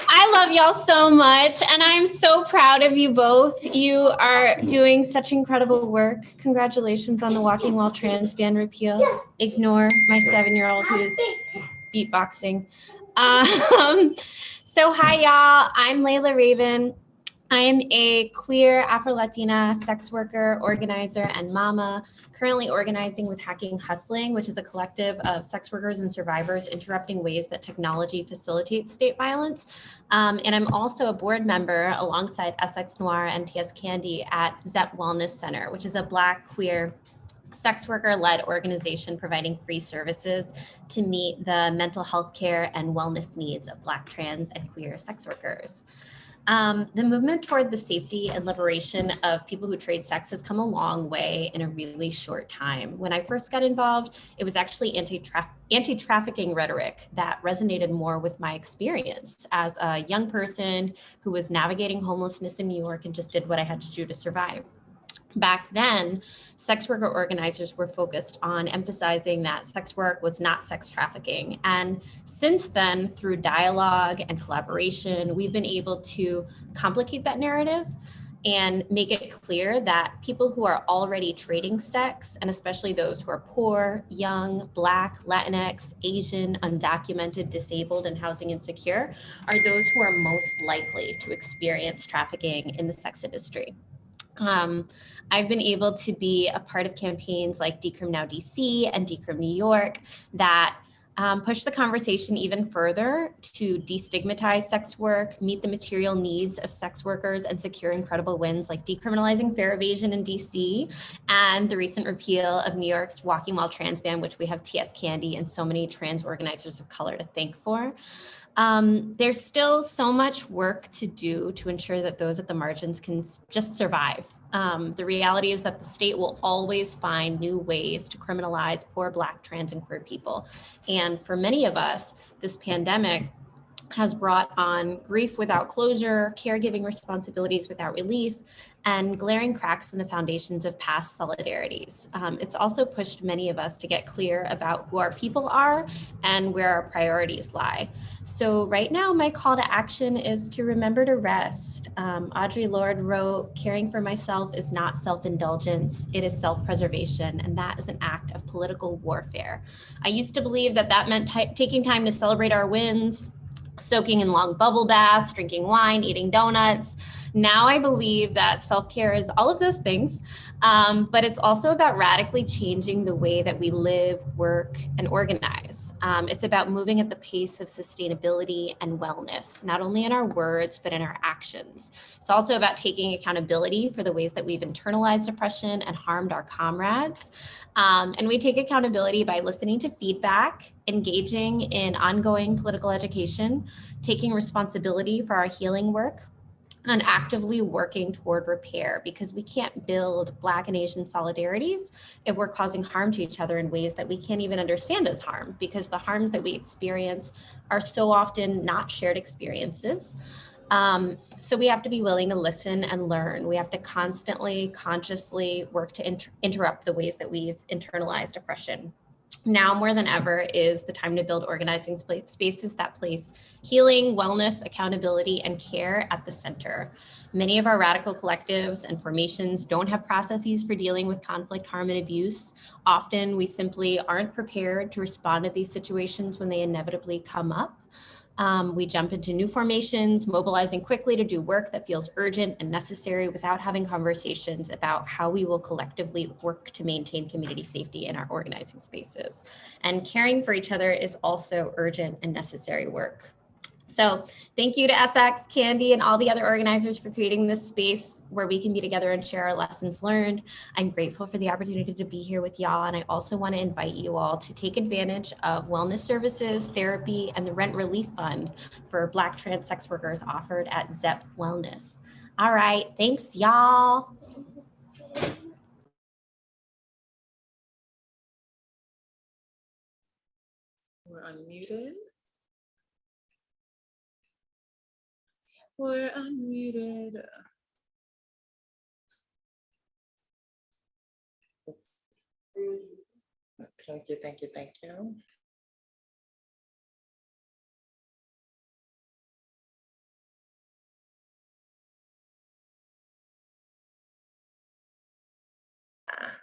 I love y'all so much, and I'm so proud of you both. You are doing such incredible work. Congratulations on the Walking While Trans ban repeal. Ignore my 7-year-old who is beatboxing. So hi, y'all. I'm Layla Raven. I am a queer Afro-Latina sex worker, organizer, and mama, currently organizing with Hacking Hustling, which is a collective of sex workers and survivors interrupting ways that technology facilitates state violence. And I'm also a board member alongside SX Noir and TS Candy at ZEP Wellness Center, which is a Black, queer, sex worker-led organization providing free services to meet the mental health care and wellness needs of Black, trans, and queer sex workers. The movement toward the safety and liberation of people who trade sex has come a long way in a really short time. When I first got involved, it was actually anti-trafficking rhetoric that resonated more with my experience as a young person who was navigating homelessness in New York and just did what I had to do to survive. Back then, sex worker organizers were focused on emphasizing that sex work was not sex trafficking. And since then, through dialogue and collaboration, we've been able to complicate that narrative and make it clear that people who are already trading sex, and especially those who are poor, young, Black, Latinx, Asian, undocumented, disabled, and housing insecure, are those who are most likely to experience trafficking in the sex industry. I've been able to be a part of campaigns like Decrim Now DC and Decrim New York that push the conversation even further to destigmatize sex work, meet the material needs of sex workers, and secure incredible wins like decriminalizing fare evasion in DC and the recent repeal of New York's Walking While Trans ban, which we have TS Candy and so many trans organizers of color to thank for. There's still so much work to do to ensure that those at the margins can just survive. The reality is that the state will always find new ways to criminalize poor Black, trans, and queer people. And for many of us, this pandemic has brought on grief without closure, caregiving responsibilities without relief, and glaring cracks in the foundations of past solidarities. It's also pushed many of us to get clear about who our people are and where our priorities lie. So right now, my call to action is to remember to rest. Audre Lorde wrote, "Caring for myself is not self-indulgence, it is self-preservation, and that is an act of political warfare." I used to believe that that meant taking time to celebrate our wins, soaking in long bubble baths, drinking wine, eating donuts. Now I believe that self-care is all of those things, but it's also about radically changing the way that we live, work, and organize. It's about moving at the pace of sustainability and wellness, not only in our words, but in our actions. It's also about taking accountability for the ways that we've internalized oppression and harmed our comrades. And we take accountability by listening to feedback, engaging in ongoing political education, taking responsibility for our healing work, and actively working toward repair, because we can't build Black and Asian solidarities if we're causing harm to each other in ways that we can't even understand as harm, because the harms that we experience are so often not shared experiences. So we have to be willing to listen and learn. We have to constantly, consciously work to interrupt the ways that we've internalized oppression. Now more than ever is the time to build organizing spaces that place healing, wellness, accountability, and care at the center. Many of our radical collectives and formations don't have processes for dealing with conflict, harm, and abuse. Often we simply aren't prepared to respond to these situations when they inevitably come up. We jump into new formations, mobilizing quickly to do work that feels urgent and necessary without having conversations about how we will collectively work to maintain community safety in our organizing spaces. And caring for each other is also urgent and necessary work. So thank you to SX, Candy, and all the other organizers for creating this space where we can be together and share our lessons learned. I'm grateful for the opportunity to be here with y'all. And I also want to invite you all to take advantage of wellness services, therapy, and the rent relief fund for Black trans sex workers offered at ZEP Wellness. All right, thanks y'all. We're unmuted. We're unmuted. Thank you.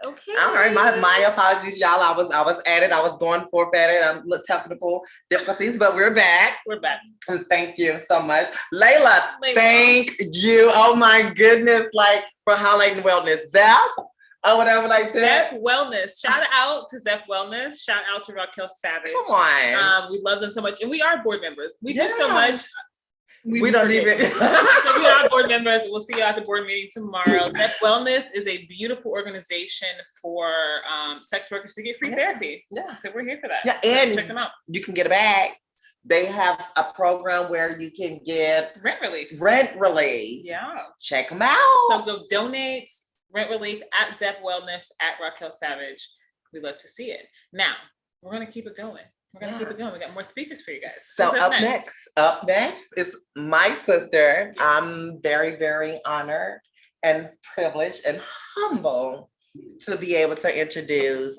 Okay. All right, my apologies, y'all. I was at it. I was going forth at it. Little technical difficulties, but we're back. We're back. And thank you so much, Layla. Thank you. Oh my goodness, like for highlighting wellness, Zep. Oh, whatever I said. Zep Wellness. Shout out to Zep Wellness. Shout out to Raquel Savage. Come on. We love them so much, and we are board members. We do so much. We don't forget. even. So we are board members. We'll see you at the board meeting tomorrow. Zep Wellness is a beautiful organization for sex workers to get free therapy. Yeah. So we're here for that. Yeah, So and check them out. you can get a bag. They have a program where you can get Rent relief. rent relief. Yeah. Check them out. So go donate rent relief at Zep Wellness at Raquel Savage. We love to see it. Now we're gonna keep it going. We're gonna keep it going. We got more speakers for you guys. So Who's up next is my sister. I'm very, very honored and privileged and humble to be able to introduce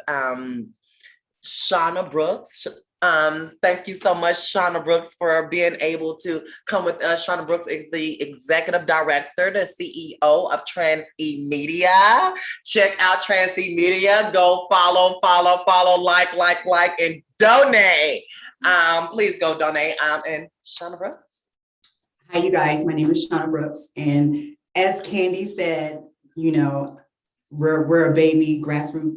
Shauna Brooks. Thank you so much, Shauna Brooks, for being able to come with us. Shauna Brooks is the executive director, the CEO of Trans E Media. Check out Trans E Media. Go follow, like, and donate. Please go donate. And Shauna Brooks. Hi, you guys. My name is Shauna Brooks, and as Candy said, we're a baby grassroots,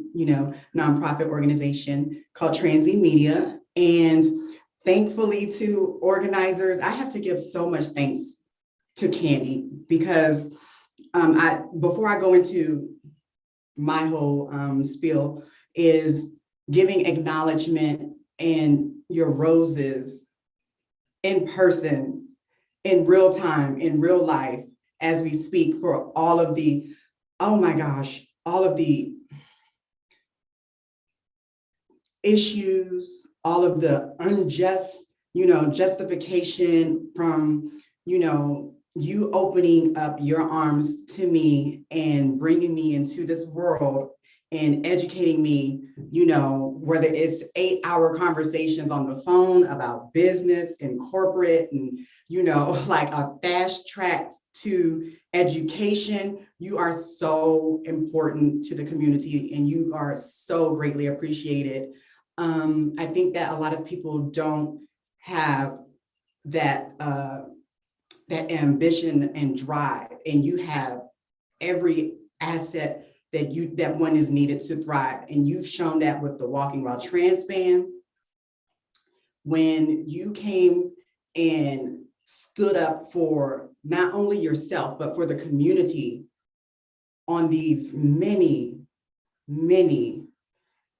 nonprofit organization called Trans E Media. And thankfully to organizers, I have to give so much thanks to Candy because before I go into my whole spiel is giving acknowledgement and your roses in person, in real time, in real life, as we speak for all of the, oh my gosh, all of the issues, all of the unjust, justification from, you opening up your arms to me and bringing me into this world and educating me, whether it's 8-hour conversations on the phone about business and corporate and, like a fast track to education. You are so important to the community and you are so greatly appreciated. I think that a lot of people don't have that that ambition and drive, and you have every asset that one is needed to thrive. And you've shown that with the Walking While Trans Band. When you came and stood up for not only yourself, but for the community on these many, many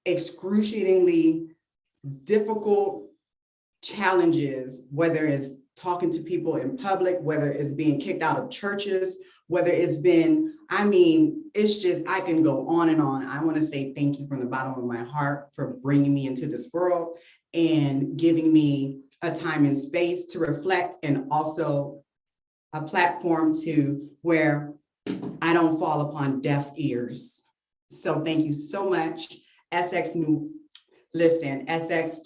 excruciatingly difficult challenges, whether it's talking to people in public, whether it's being kicked out of churches, whether it's been, it's just, I can go on and on. I want to say thank you from the bottom of my heart for bringing me into this world and giving me a time and space to reflect, and also a platform to where I don't fall upon deaf ears. So thank you so much. SX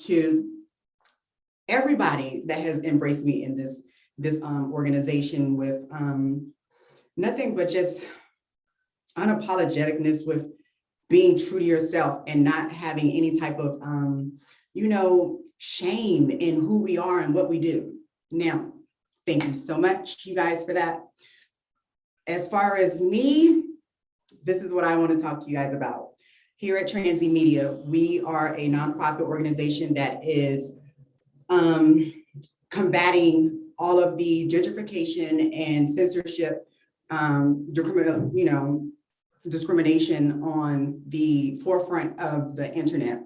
to everybody that has embraced me in this organization with nothing but just unapologeticness, with being true to yourself and not having any type of shame in who we are and what we do. Now, thank you so much, you guys, for that. As far as me, this is what I want to talk to you guys about. Here at Trans E Media, we are a nonprofit organization that is combating all of the gentrification and censorship, discrimination on the forefront of the internet,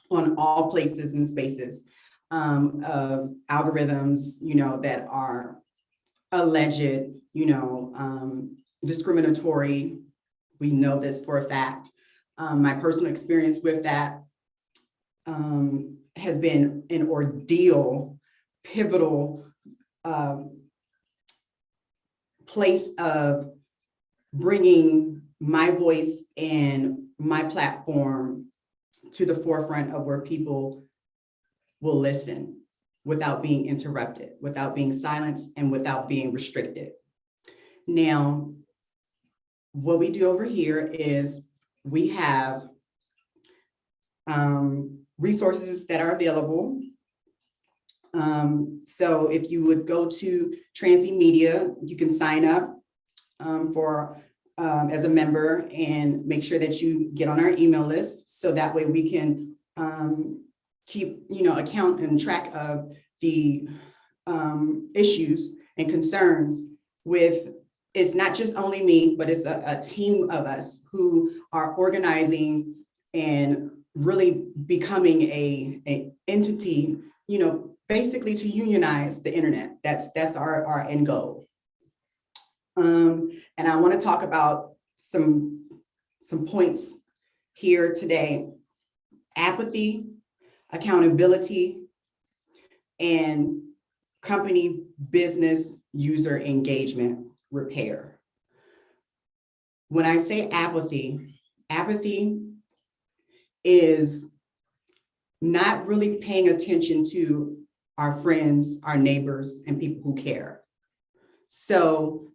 on all places and spaces, of algorithms, that are alleged, discriminatory. We know this for a fact. My personal experience with that has been an ordeal, pivotal place of bringing my voice and my platform to the forefront of where people will listen without being interrupted, without being silenced, and without being restricted. Now, what we do over here is we have resources that are available. So if you would go to Transy Media, you can sign up for as a member and make sure that you get on our email list. So that way we can keep, account and track of the issues and concerns with, it's not just only me, but it's a team of us who are organizing and really becoming a entity, basically to unionize the internet. That's our end goal. And I want to talk about some points here today: apathy, accountability, and company business user engagement repair. When I say apathy is not really paying attention to our friends, our neighbors, and people who care. So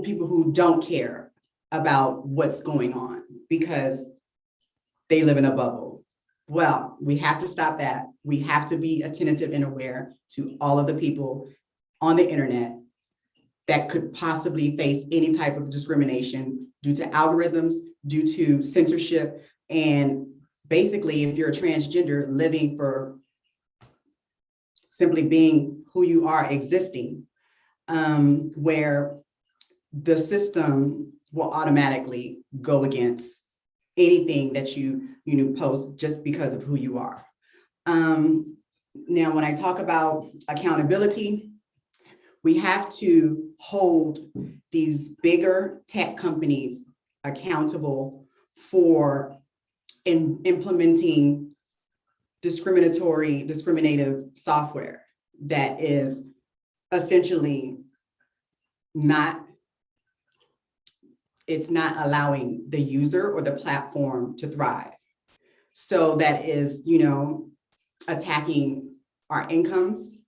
people who don't care about what's going on because they live in a bubble. Well, we have to stop that. We have to be attentive and aware to all of the people on the internet that could possibly face any type of discrimination due to algorithms, due to censorship, and basically, if you're a transgender living for simply being who you are existing, where the system will automatically go against anything that you post just because of who you are. Now, when I talk about accountability, we have to hold these bigger tech companies accountable for implementing discriminative software that is essentially it's not allowing the user or the platform to thrive. So that is, attacking our incomes,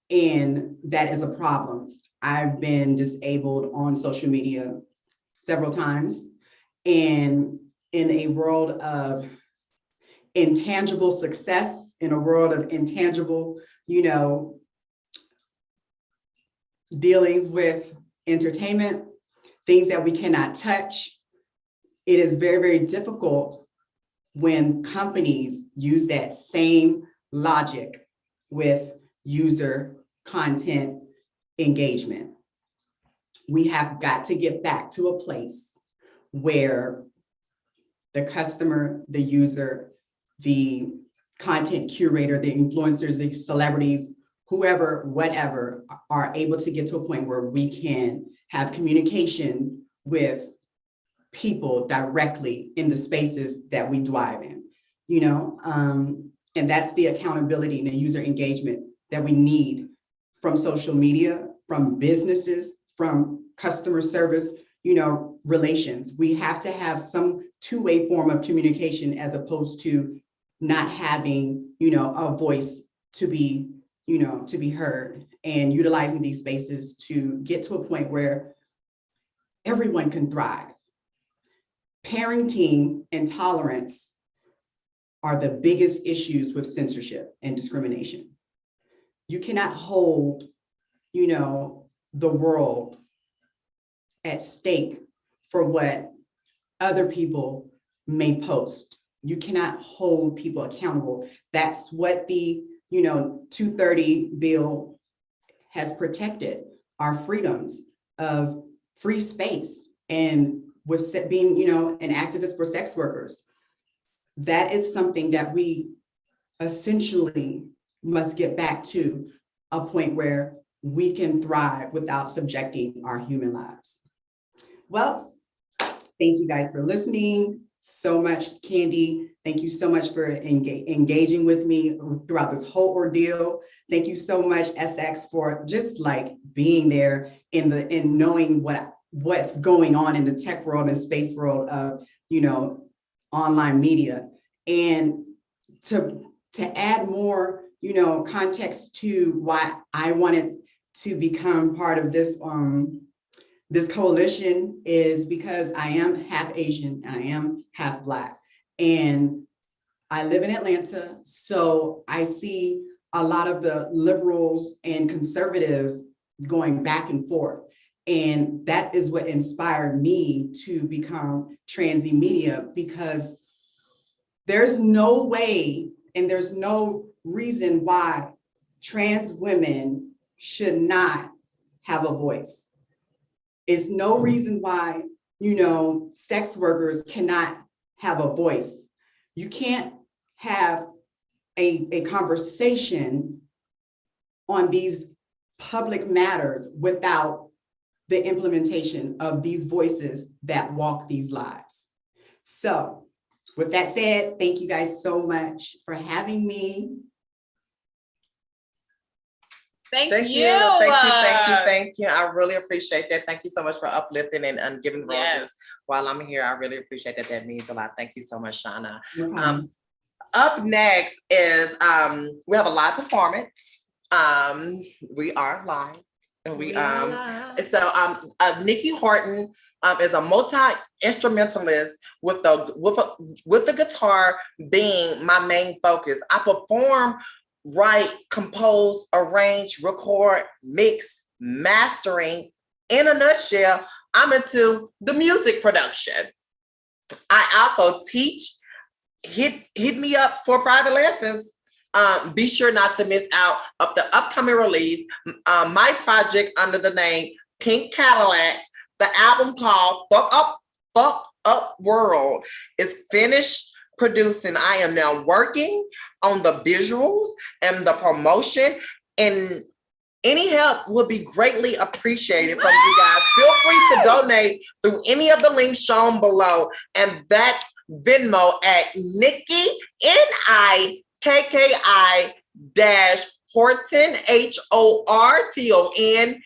and that is a problem. I've been disabled on social media several times, and in a world of intangible success, in a world of intangible, dealings with entertainment, things that we cannot touch, it is very, very difficult when companies use that same logic with user content engagement. We have got to get back to a place where the customer, the user, the content curator, the influencers, the celebrities, whoever, whatever, are able to get to a point where we can have communication with people directly in the spaces that we thrive in, and that's the accountability and the user engagement that we need from social media, from businesses, from customer service, relations. We have to have some two-way form of communication as opposed to not having, a voice to be heard, and utilizing these spaces to get to a point where everyone can thrive. Parenting and tolerance are the biggest issues with censorship and discrimination. You cannot hold, the world at stake for what other people may post. You cannot hold people accountable. That's what the 230 bill has protected, our freedoms of free space, and with being, an activist for sex workers. That is something that we essentially must get back to a point where we can thrive without subjecting our human lives. Well, thank you guys for listening so much. Candy, thank you so much for engaging with me throughout this whole ordeal. Thank you so much, SX, for just being there in knowing what's going on in the tech world and space world of, online media. And to add more, context to why I wanted to become part of this this coalition is because I am half Asian and I am half Black. And I live in Atlanta, so I see a lot of the liberals and conservatives going back and forth. And that is what inspired me to become Transy Media, because there's no way and there's no reason why trans women should not have a voice. It's no reason why, sex workers cannot have a voice. You can't have a conversation on these public matters without the implementation of these voices that walk these lives. So with that said, thank you guys so much for having me. Thank Thank you. you. Thank you. I really appreciate that. Thank you so much for uplifting and giving roses Yes. while I'm here. I really appreciate that. That means a lot. Thank you so much, Shauna. No problem. Up next is we have a live performance. We are live. And Nikki Horton is a multi-instrumentalist with the guitar being my main focus. I perform, write, compose, arrange, record, mix, mastering. In a nutshell, I'm into the music production. I also teach. Hit me up for private lessons. Be sure not to miss out of the upcoming release. My project under the name Pink Cadillac. The album called Fuck Up World is finished producing. I am now working on the visuals and the promotion, and any help would be greatly appreciated from you guys. Feel free to donate through any of the links shown below, and that's Venmo at Nikki NIKKI Horton HORTON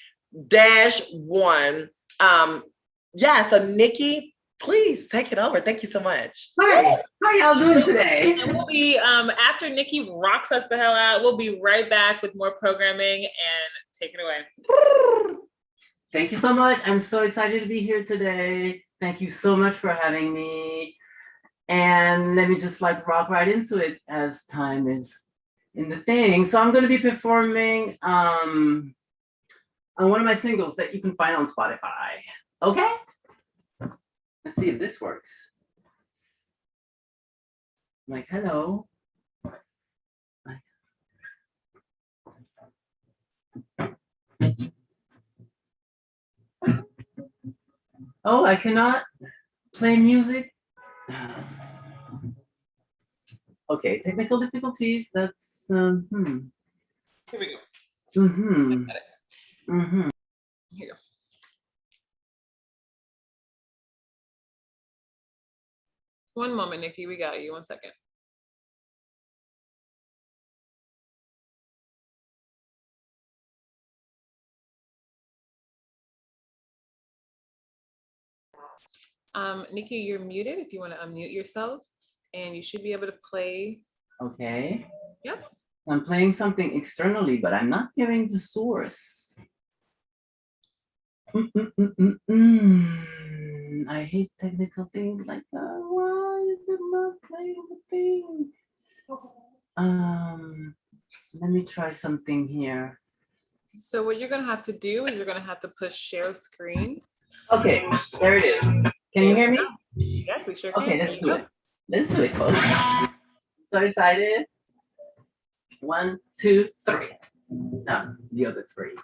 -1. So Nikki, please take it over. Thank you so much. Hi, how y'all doing today? And we'll be after Nikki rocks us the hell out, we'll be right back with more programming, and take it away. Thank you so much. I'm so excited to be here today. Thank you so much for having me. And let me just rock right into it as time is in the thing. So I'm going to be performing on one of my singles that you can find on Spotify. Okay? Let's see if this works. Hello. Oh, I cannot play music. Okay, technical difficulties. That's Here we go. Here. One moment, Nikki. We got you. 1 second. Nikki, you're muted if you want to unmute yourself, and you should be able to play. okay. Yep. I'm playing something externally, but I'm not hearing the source. I hate technical things like that. Why is it not playing the thing? Let me try something here. So what you're gonna have to do is you're gonna have to push share screen. Okay, there it is. Can you hear me? Yeah, we sure can. Okay, let's do it. Let's do it, folks. So excited. 1, 2, 3. No, the other 3.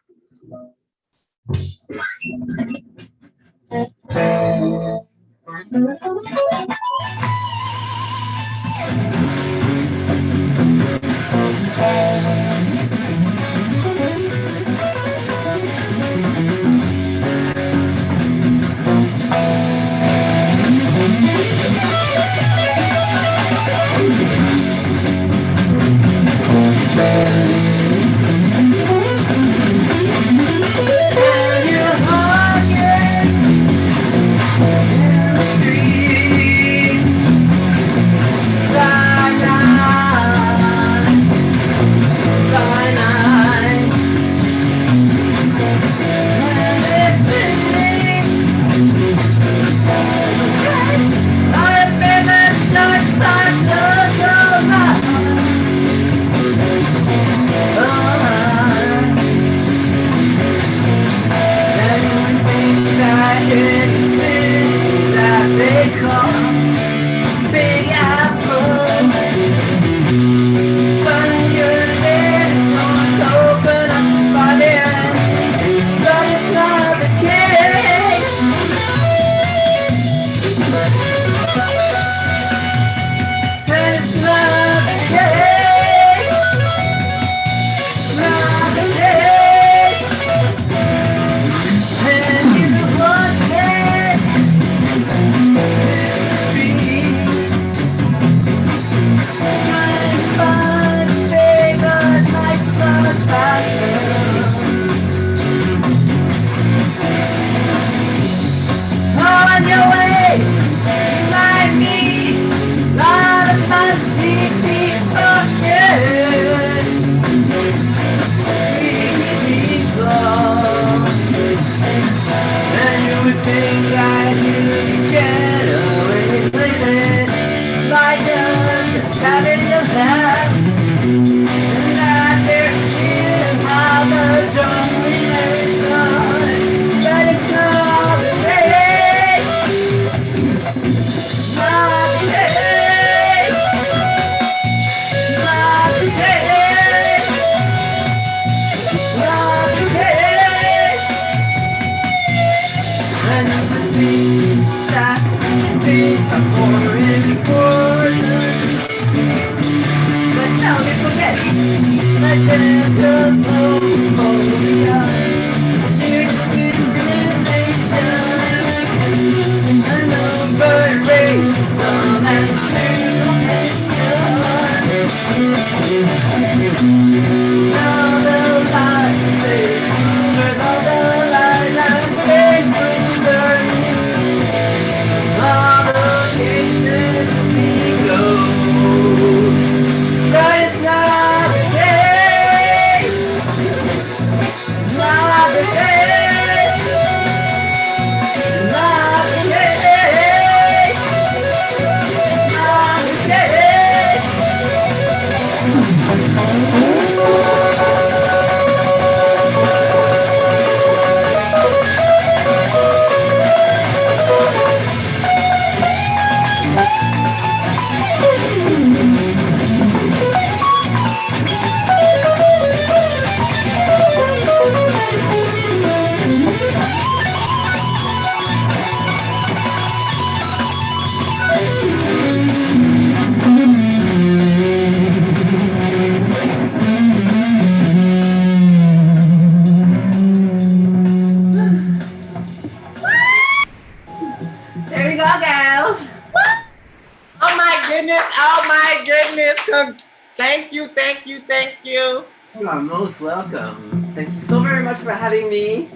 Thank you, thank you, thank you. You are most welcome. Thank you so very much for having me.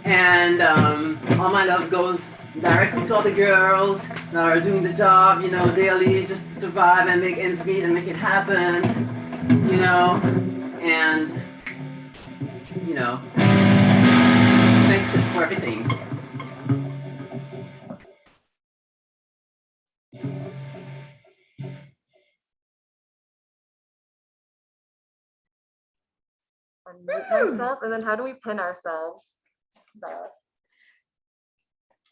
And all my love goes directly to all the girls that are doing the job, you know, daily just to survive and make ends meet and make it happen, you know. And, you know, thanks for everything. Unmute myself, and then how do we pin ourselves?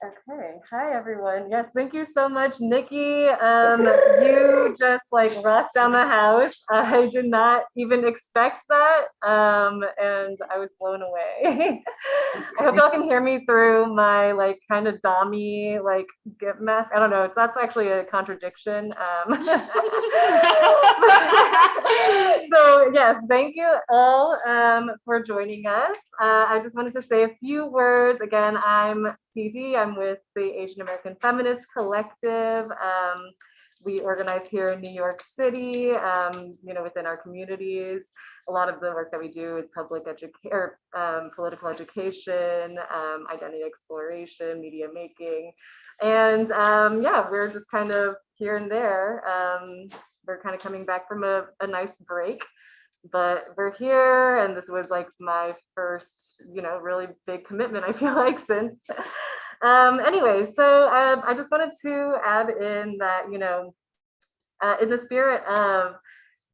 Okay, hi everyone. Yes, thank you so much, Nikki. You just like rocked down the house. I did not even expect that, and I was blown away. I hope y'all can hear me through my like kind of dommy like gift mask. I don't know. That's actually a contradiction. So yes, thank you all for joining us. I just wanted to say a few words. Again, I'm TD. I'm with the Asian American Feminist Collective. We organize here in New York City, you know, within our communities. A lot of the work that we do is public education, or political education, identity exploration, media making. And yeah, we're just kind of here and there. We're kind of coming back from a nice break, but we're here, and this was like my first, you know, really big commitment, I feel like, since. Anyway, so I just wanted to add in that, you know, in the spirit of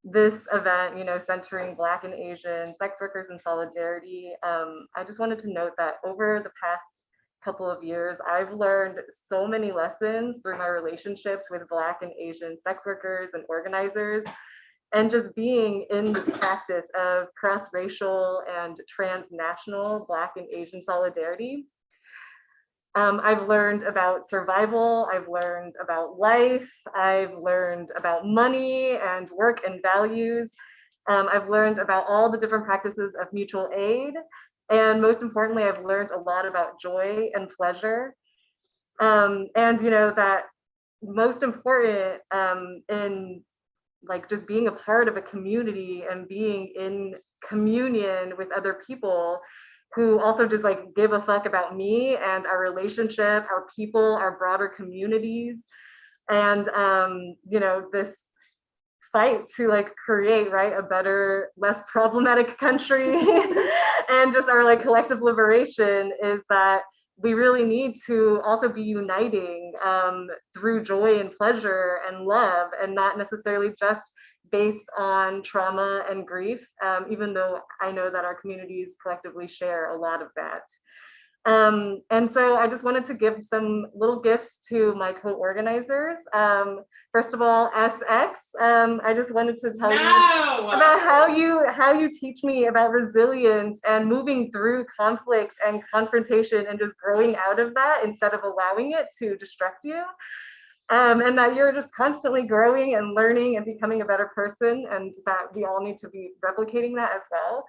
this event, centering Black and Asian sex workers in solidarity, I just wanted to note that over the past couple of years, I've learned so many lessons through my relationships with Black and Asian sex workers and organizers, and just being in this practice of cross-racial and transnational Black and Asian solidarity. I've learned about survival, I've learned about life, I've learned about money and work and values. I've learned about all the different practices of mutual aid. And most importantly, I've learned a lot about joy and pleasure. And that most important in like just being a part of a community and being in communion with other people who also just like give a fuck about me and our relationship, our people, our broader communities. And, this fight to like create, right, a better, less problematic country and just our like collective liberation is that we really need to also be uniting through joy and pleasure and love, and not necessarily just based on trauma and grief, even though I know that our communities collectively share a lot of that. And so I just wanted to give some little gifts to my co-organizers. First of all, SX, I just wanted to tell you about how you teach me about resilience and moving through conflict and confrontation and just growing out of that instead of allowing it to distract you. And that you're just constantly growing and learning and becoming a better person, and that we all need to be replicating that as well.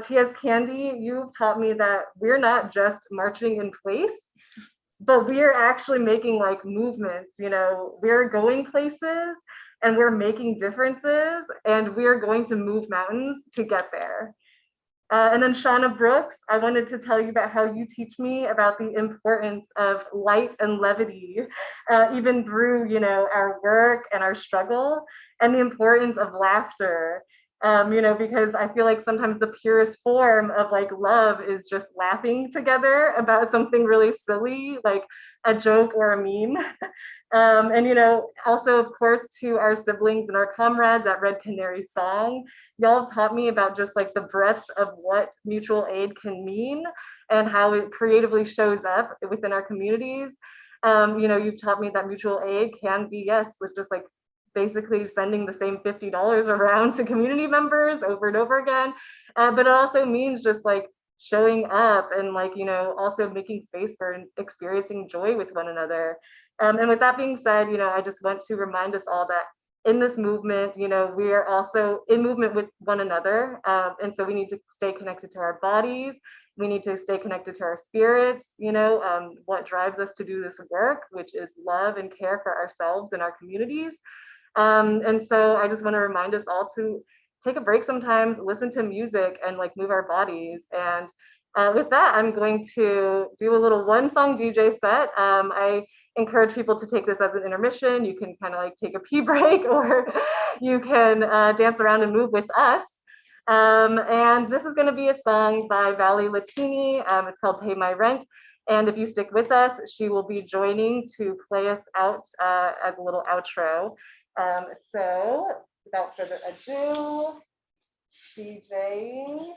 T.S. Candy, you've taught me that we're not just marching in place, but we're actually making like movements, we're going places and we're making differences and we're going to move mountains to get there. And then Shauna Brooks, I wanted to tell you about how you teach me about the importance of light and levity, even through, our work and our struggle, and the importance of laughter. Because I feel like sometimes the purest form of like love is just laughing together about something really silly, like a joke or a meme. And also, of course, to our siblings and our comrades at Red Canary Song, y'all have taught me about just like the breadth of what mutual aid can mean and how it creatively shows up within our communities. You've taught me that mutual aid can be, yes, with just like basically sending the same $50 around to community members over and over again. But it also means just like showing up and like, also making space for experiencing joy with one another. And with that being said, I just want to remind us all that in this movement, we are also in movement with one another. And so we need to stay connected to our bodies. We need to stay connected to our spirits, what drives us to do this work, which is love and care for ourselves and our communities. And so I just want to remind us all to take a break sometimes, listen to music and like move our bodies. And with that, I'm going to do a little one-song DJ set. I encourage people to take this as an intermission. You can kind of like take a pee break, or you can dance around and move with us. And this is going to be a song by Valley Latini. It's called Pay My Rent. And if you stick with us, she will be joining to play us out as a little outro. So without further ado, DJing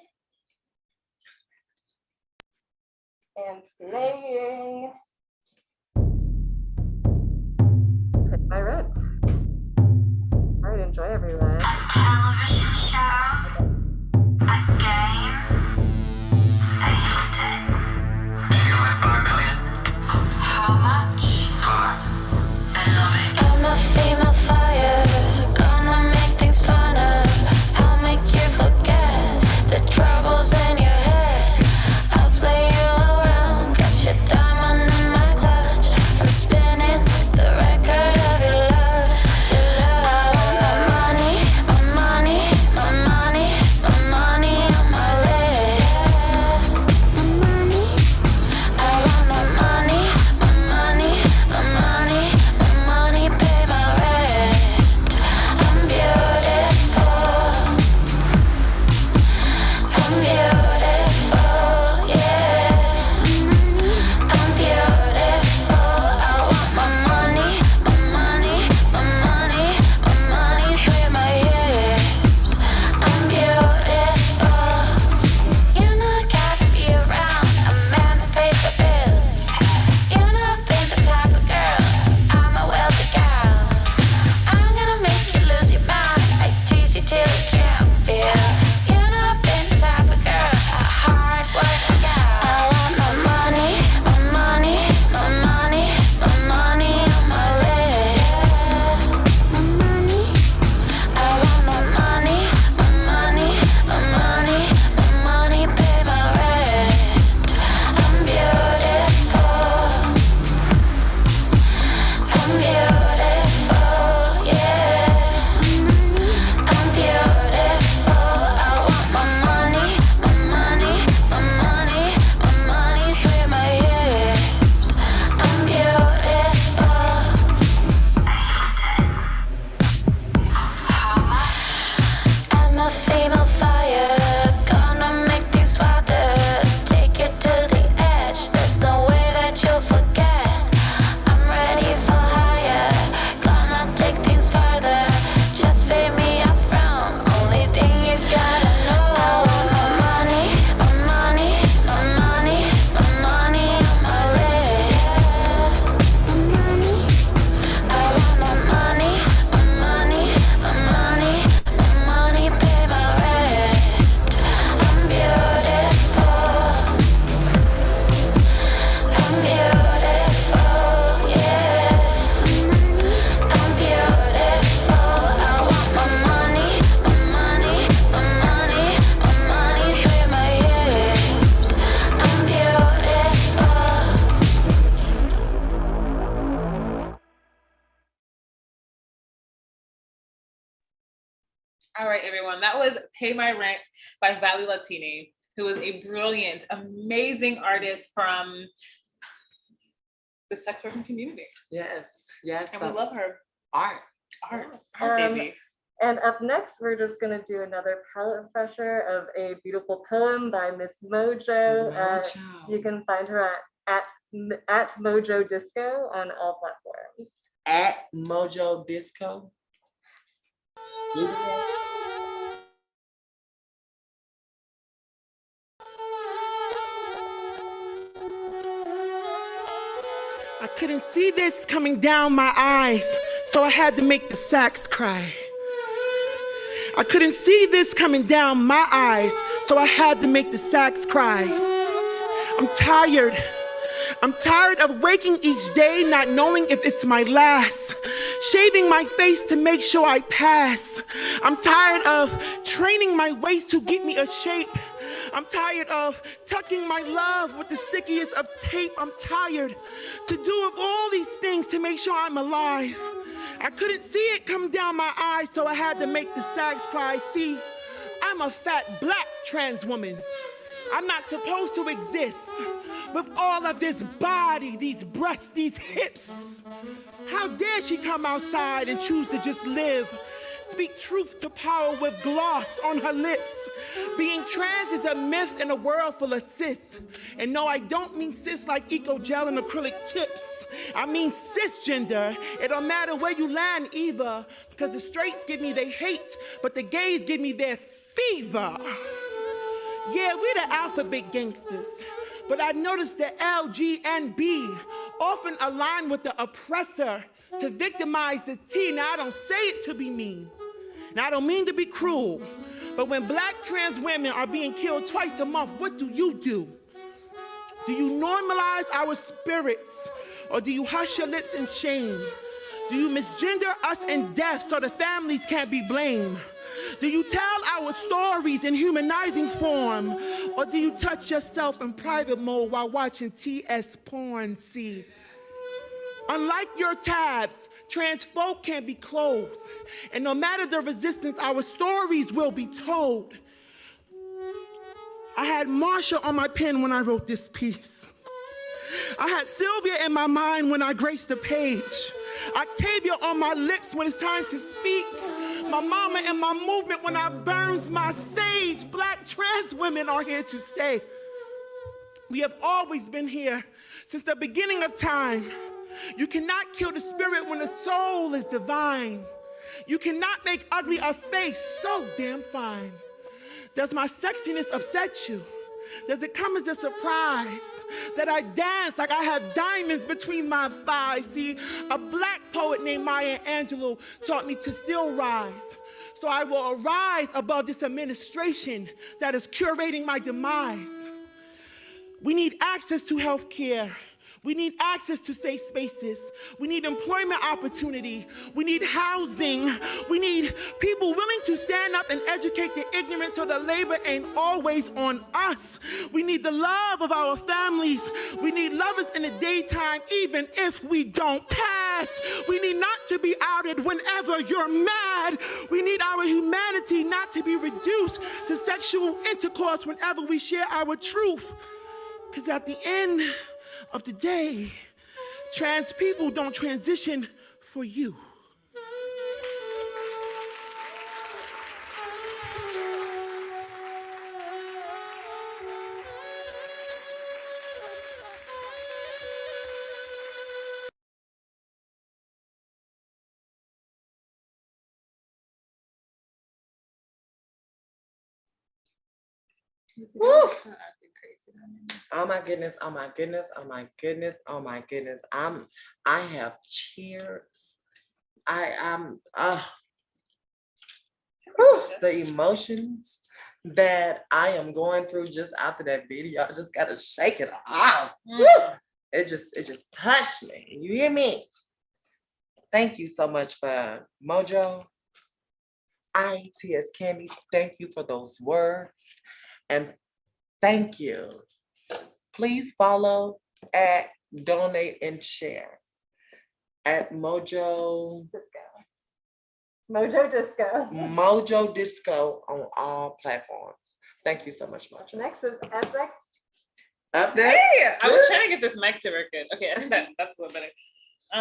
and playing Pay My Rent. All right, enjoy everyone. A television show, a game, a Hilton. You can win 5 million. How much? 5. I love it. I'ma feed my fire, gonna make things funner. I'll make you forget the troubles in your head. I'll play you around, got your diamond in my clutch. I'm spinning the record of your love, your love. I want my money, my money, my money. All right, everyone. That was Pay My Rent by Valley Latini, who is a brilliant, amazing artist from the sex working community. Yes, yes. And we love her art. art, Um, baby. And up next, we're just gonna do another palette refresher of a beautiful poem by Miss Mojo. You can find her at Mojo Disco on all platforms. At Mojo Disco. I couldn't see this coming down my eyes, so I had to make the sax cry. I couldn't see this coming down my eyes, so I had to make the sax cry. I'm tired. I'm tired of waking each day not knowing if it's my last, shaving my face to make sure I pass. I'm tired of training my waist to get me a shape. I'm tired of tucking my love with the stickiest of tape. I'm tired to do of all these things to make sure I'm alive. I couldn't see it come down my eyes, so I had to make the sax cry. See, I'm a fat black trans woman. I'm not supposed to exist with all of this body, these breasts, these hips. How dare she come outside and choose to just live? Speak truth to power with gloss on her lips. Being trans is a myth in a world full of cis. And no, I don't mean cis like eco gel and acrylic tips. I mean cisgender. It don't matter where you land either, because the straights give me their hate, but the gays give me their fever. Yeah, we're the alphabet gangsters, but I noticed that L, G, and B often align with the oppressor to victimize the T. Now, I don't say it to be mean. Now, I don't mean to be cruel, but when black trans women are being killed twice a month, what do? Do you normalize our spirits, or do you hush your lips in shame? Do you misgender us in death so the families can't be blamed? Do you tell our stories in humanizing form, or do you touch yourself in private mode while watching TS porn? See, unlike your tabs, trans folk can't be closed, and no matter the resistance, our stories will be told. I had Marsha on my pen when I wrote this piece. I had Sylvia in my mind when I graced the page. Octavia on my lips when it's time to speak. My mama in my movement when I burns my sage. Black trans women are here to stay. We have always been here since the beginning of time. You cannot kill the spirit when the soul is divine. You cannot make ugly a face so damn fine. Does my sexiness upset you? Does it come as a surprise that I dance like I have diamonds between my thighs? See, a black poet named Maya Angelou taught me to still rise. So I will arise above this administration that is curating my demise. We need access to health care. We need access to safe spaces. We need employment opportunity. We need housing. We need people willing to stand up and educate the ignorant so the labor ain't always on us. We need the love of our families. We need lovers in the daytime, even if we don't pass. We need not to be outed whenever you're mad. We need our humanity not to be reduced to sexual intercourse whenever we share our truth. Because at the end of the day, trans people don't transition for you. Woo! Oh my goodness, oh my goodness, oh my goodness, oh my goodness. I have cheers. The emotions that I am going through just after that video, I just gotta shake it off. It just touched me. You hear me? Thank you so much for Mojo. ITS Candy, thank you for those words. And thank you. Please follow at Donate and Share at Mojo Mojo Disco. Mojo Disco on all platforms. Thank you so much, Mojo. Next is SX. Up next. Hey, I was trying to get this mic to work good. Okay, I think that's a little better.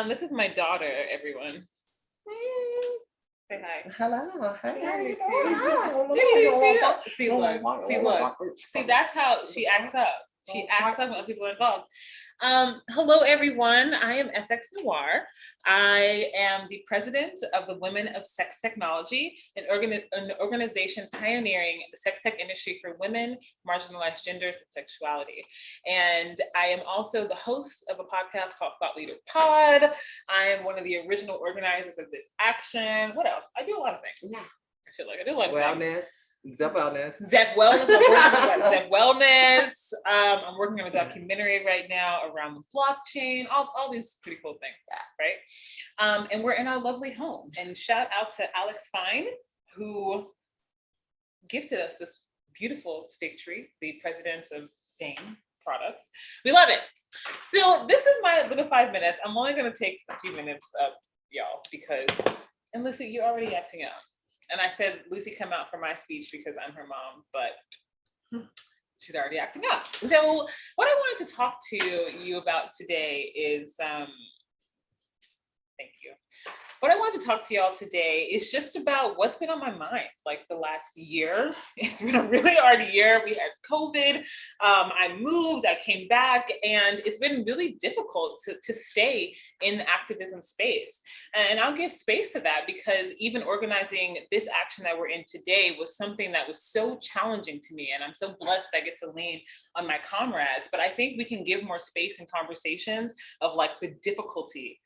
This is my daughter, everyone. Say hi. Hello. Hey. See, look. See, that's how she acts up. She acts up when other people are involved. Hello, everyone. I am SX Noir. I am the president of the Women of Sex Technology, an organization pioneering the sex tech industry for women, marginalized genders, and sexuality. And I am also the host of a podcast called Thought Leader Pod. I am one of the original organizers of this action. What else? I do a lot of things. I feel like I do a lot of things. Zep Wellness. Zep Wellness. Zep Wellness. I'm working on a documentary right now around the blockchain, all these pretty cool things, right? And we're in our lovely home. And shout out to Alex Fine, who gifted us this beautiful fig tree, the president of Dane Products. We love it. So this is my little 5 minutes. I'm only going to take a few minutes of y'all because, and Lucy, you're already acting out. And I said, Lucy, come out for my speech because I'm her mom, but she's already acting up. So what I wanted to talk to you about today is, thank you. What I wanted to talk to y'all today is just about what's been on my mind, like the last year. It's been a really hard year. We had COVID. I moved, I came back, and it's been really difficult to stay in the activism space. And I'll give space to that because even organizing this action that we're in today was something that was so challenging to me. And I'm so blessed that I get to lean on my comrades. But I think we can give more space and conversations of like the difficulty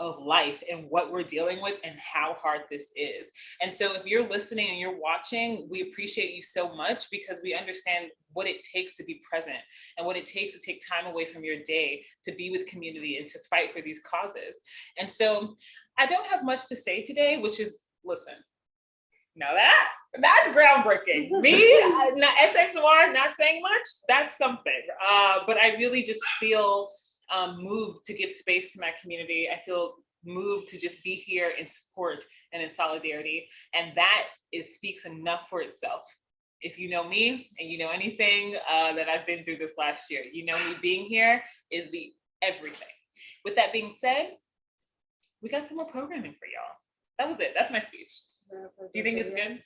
of life and what we're dealing with and how hard this is. And so if you're listening and you're watching, we appreciate you so much because we understand what it takes to be present and what it takes to take time away from your day to be with community and to fight for these causes. And so I don't have much to say today, which is, listen, now that's groundbreaking. Me, not SX Noir, not saying much, that's something. But I really just feel moved to give space to my community. I feel moved to just be here in support and in solidarity. And that speaks enough for itself. If you know me and you know anything that I've been through this last year, you know me being here is the everything. With that being said, we got some more programming for y'all. That was it. That's my speech. Do you think it's good?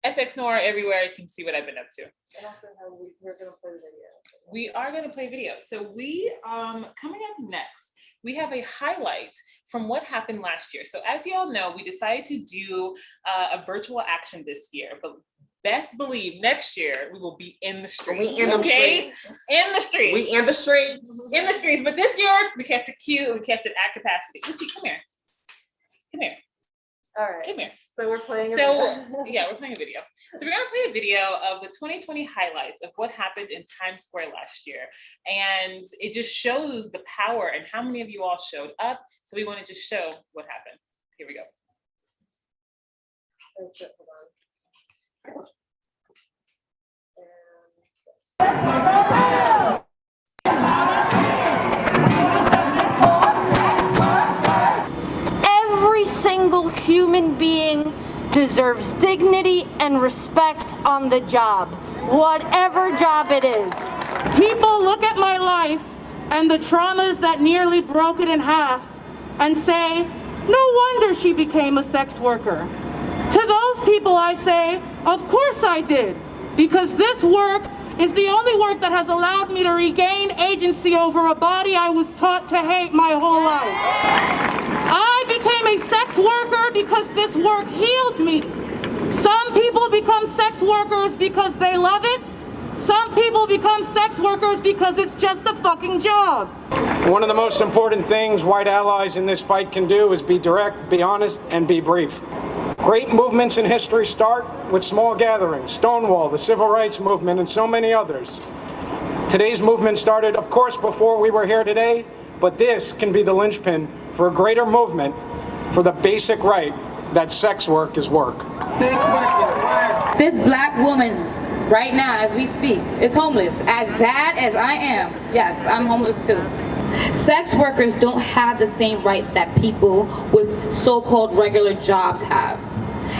SX Noir everywhere. You can see what I've been up to. And also how we're going to play video. We are going to play video. So we, coming up next, we have a highlight from what happened last year. So as you all know, we decided to do a virtual action this year, but best believe next year we will be in the streets. In the streets. In the streets. But this year we kept it cute. We kept it at capacity. Lucy, come here. Come here. All right. Come here. So we're playing a video. Yeah, we're playing a video. So we're gonna play a video of the 2020 highlights of what happened in Times Square last year. And it just shows the power and how many of you all showed up. So we wanna just show what happened. Here we go. Every single human being deserves dignity and respect on the job, whatever job it is. People look at my life and the traumas that nearly broke it in half and say, no wonder she became a sex worker. To those people I say, of course I did, because this work is the only work that has allowed me to regain agency over a body I was taught to hate my whole life. I became a sex worker because this work healed me. Some people become sex workers because they love it. Some people become sex workers because it's just a fucking job. One of the most important things white allies in this fight can do is be direct, be honest, and be brief. Great movements in history start with small gatherings, Stonewall, the Civil Rights Movement, and so many others. Today's movement started, of course, before we were here today, but this can be the linchpin for a greater movement for the basic right that sex work is work. This black woman right now as we speak is homeless. As bad as I am, yes, I'm homeless too. Sex workers don't have the same rights that people with so-called regular jobs have.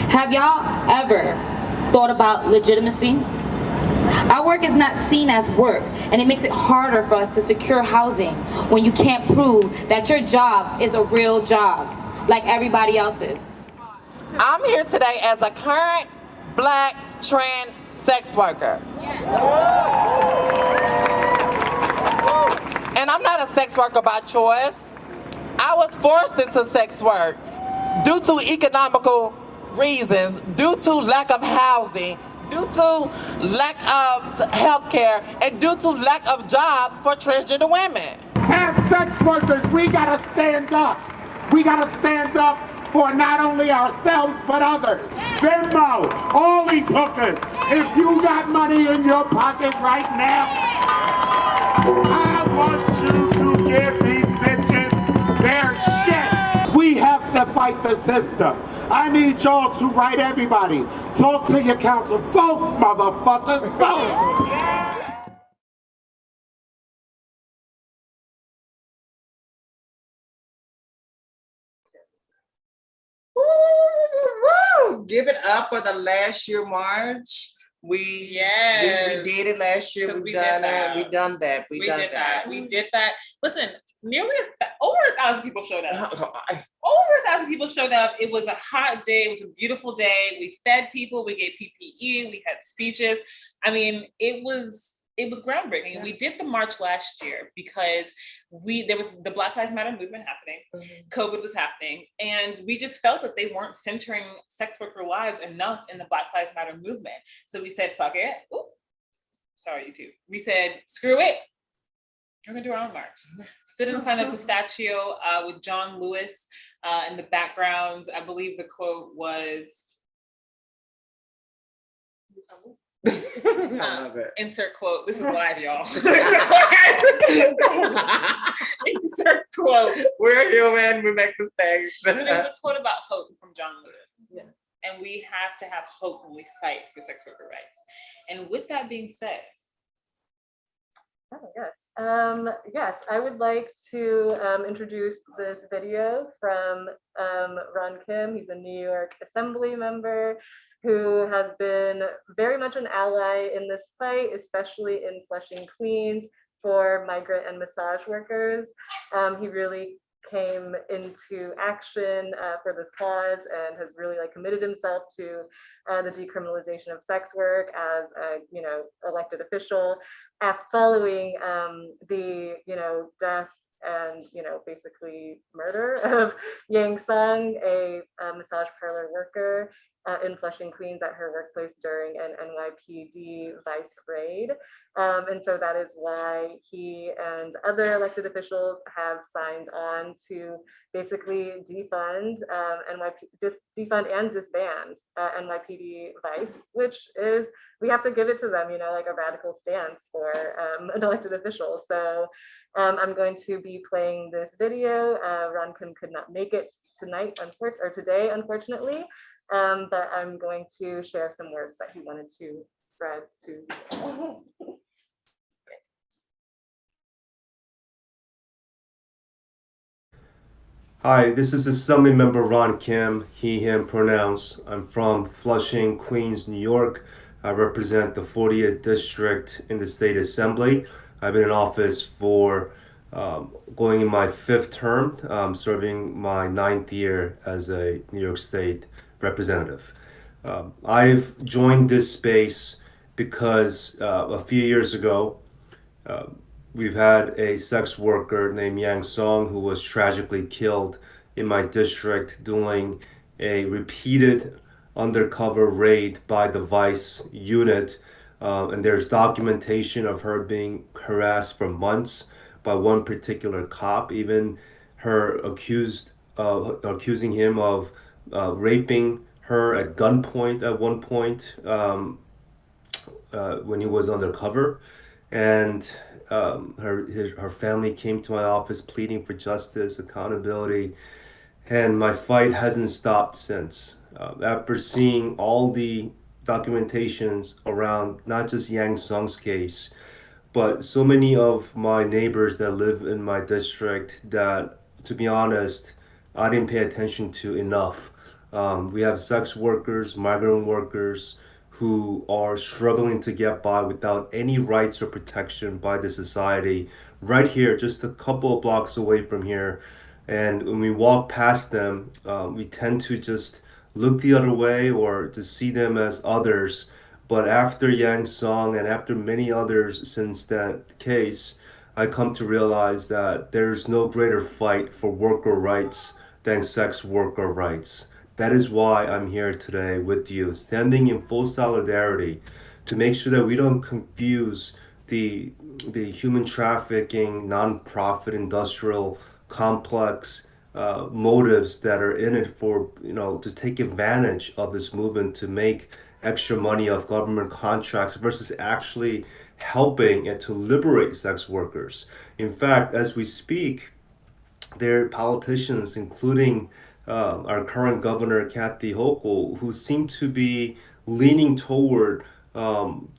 Have y'all ever thought about legitimacy? Our work is not seen as work, and it makes it harder for us to secure housing when you can't prove that your job is a real job, like everybody else's. I'm here today as a current Black trans sex worker. And I'm not a sex worker by choice. I was forced into sex work due to economical reasons, due to lack of housing, due to lack of health care, and due to lack of jobs for transgender women. As sex workers, we gotta stand up. We gotta stand up for not only ourselves, but others. Venmo, all these hookers. If you got money in your pocket right now, I want you to give these bitches their shit. We have to fight the system. I need y'all to write everybody. Talk to your council. Vote, motherfuckers, vote. Woo! Give it up for the last year march. We did it last year. We done that. We done that. We did that. We did that. Listen, over 1,000 people showed up. Over 1,000 people showed up. It was a hot day. It was a beautiful day. We fed people. We gave PPE. We had speeches. I mean, it was groundbreaking. Yeah. We did the march last year because there was the Black Lives Matter movement happening. Mm-hmm. COVID was happening. And we just felt that they weren't centering sex worker lives enough in the Black Lives Matter movement. So we said, fuck it. Ooh, sorry, YouTube. We said, screw it. We're gonna do our own march. Stood in front of the statue with John Lewis in the background. I believe the quote was, I love it. Insert quote. This is live, y'all. Insert quote. We're human. We make mistakes. There was a quote about hope from John Lewis. Yeah. And we have to have hope when we fight for sex worker rights. And with that being said. Oh, yes. Yes, I would like to introduce this video from Ron Kim. He's a New York Assembly member who has been very much an ally in this fight, especially in Flushing, Queens, for migrant and massage workers. He really came into action for this cause and has really committed himself to the decriminalization of sex work as a elected official following the death and basically murder of Yang Sung, a massage parlor worker in Flushing, Queens at her workplace during an NYPD vice raid. And so that is why he and other elected officials have signed on to basically defund defund and disband NYPD vice, which is, we have to give it to them, a radical stance for an elected official. So I'm going to be playing this video. Ron Kim could not make it today, unfortunately. But I'm going to share some words that he wanted to spread to. Hi, this is Assembly Member Ron Kim, he, him pronouns. I'm from Flushing, Queens, New York. I represent the 40th District in the State Assembly. I've been in office for going in my 5th term, serving my 9th year as a New York State representative. I've joined this space because a few years ago, we've had a sex worker named Yang Sung who was tragically killed in my district during a repeated undercover raid by the Vice unit. And there's documentation of her being harassed for months by one particular cop, even her accusing him of raping her at gunpoint at one point when he was undercover. And her family came to my office pleading for justice, accountability, and my fight hasn't stopped since. After seeing all the documentations around not just Yang Sung's case, but so many of my neighbors that live in my district that, to be honest, I didn't pay attention to enough. We have sex workers, migrant workers who are struggling to get by without any rights or protection by the society right here, just a couple of blocks away from here. And when we walk past them, we tend to just look the other way or to see them as others. But after Yang Song and after many others since that case, I come to realize that there's no greater fight for worker rights than sex worker rights. That is why I'm here today with you, standing in full solidarity to make sure that we don't confuse the the human trafficking, nonprofit, industrial, complex motives that are in it for to take advantage of this movement to make extra money off government contracts versus actually helping and to liberate sex workers. In fact, as we speak, there are politicians, including our current governor, Kathy Hochul, who seem to be leaning toward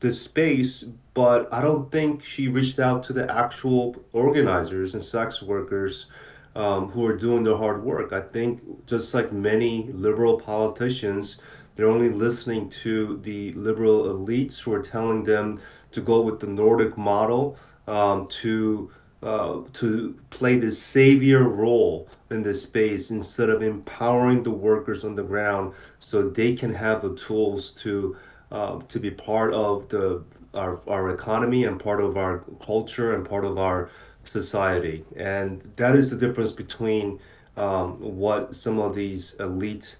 this space, but I don't think she reached out to the actual organizers and sex workers who are doing their hard work. I think, just like many liberal politicians, they're only listening to the liberal elites who are telling them to go with the Nordic model, to play the savior role in this space instead of empowering the workers on the ground so they can have the tools to be part of our economy and part of our culture and part of our society. And that is the difference between what some of these elite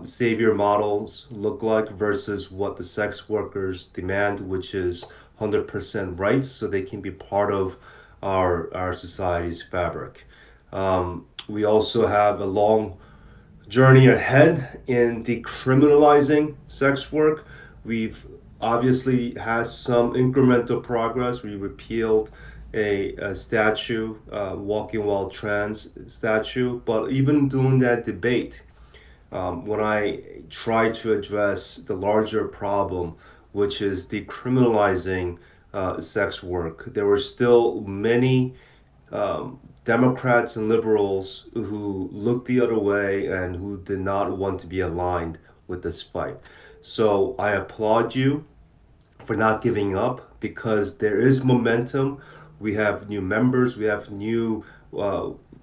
savior models look like versus what the sex workers demand, which is 100% rights so they can be part of our society's fabric. We also have a long journey ahead in decriminalizing sex work. We've obviously had some incremental progress. We repealed a statue, walking while trans statue, but even during that debate, when I try to address the larger problem, which is decriminalizing sex work, there were still many Democrats and liberals who looked the other way and who did not want to be aligned with this fight. So I applaud you for not giving up because there is momentum. We have new members, we have new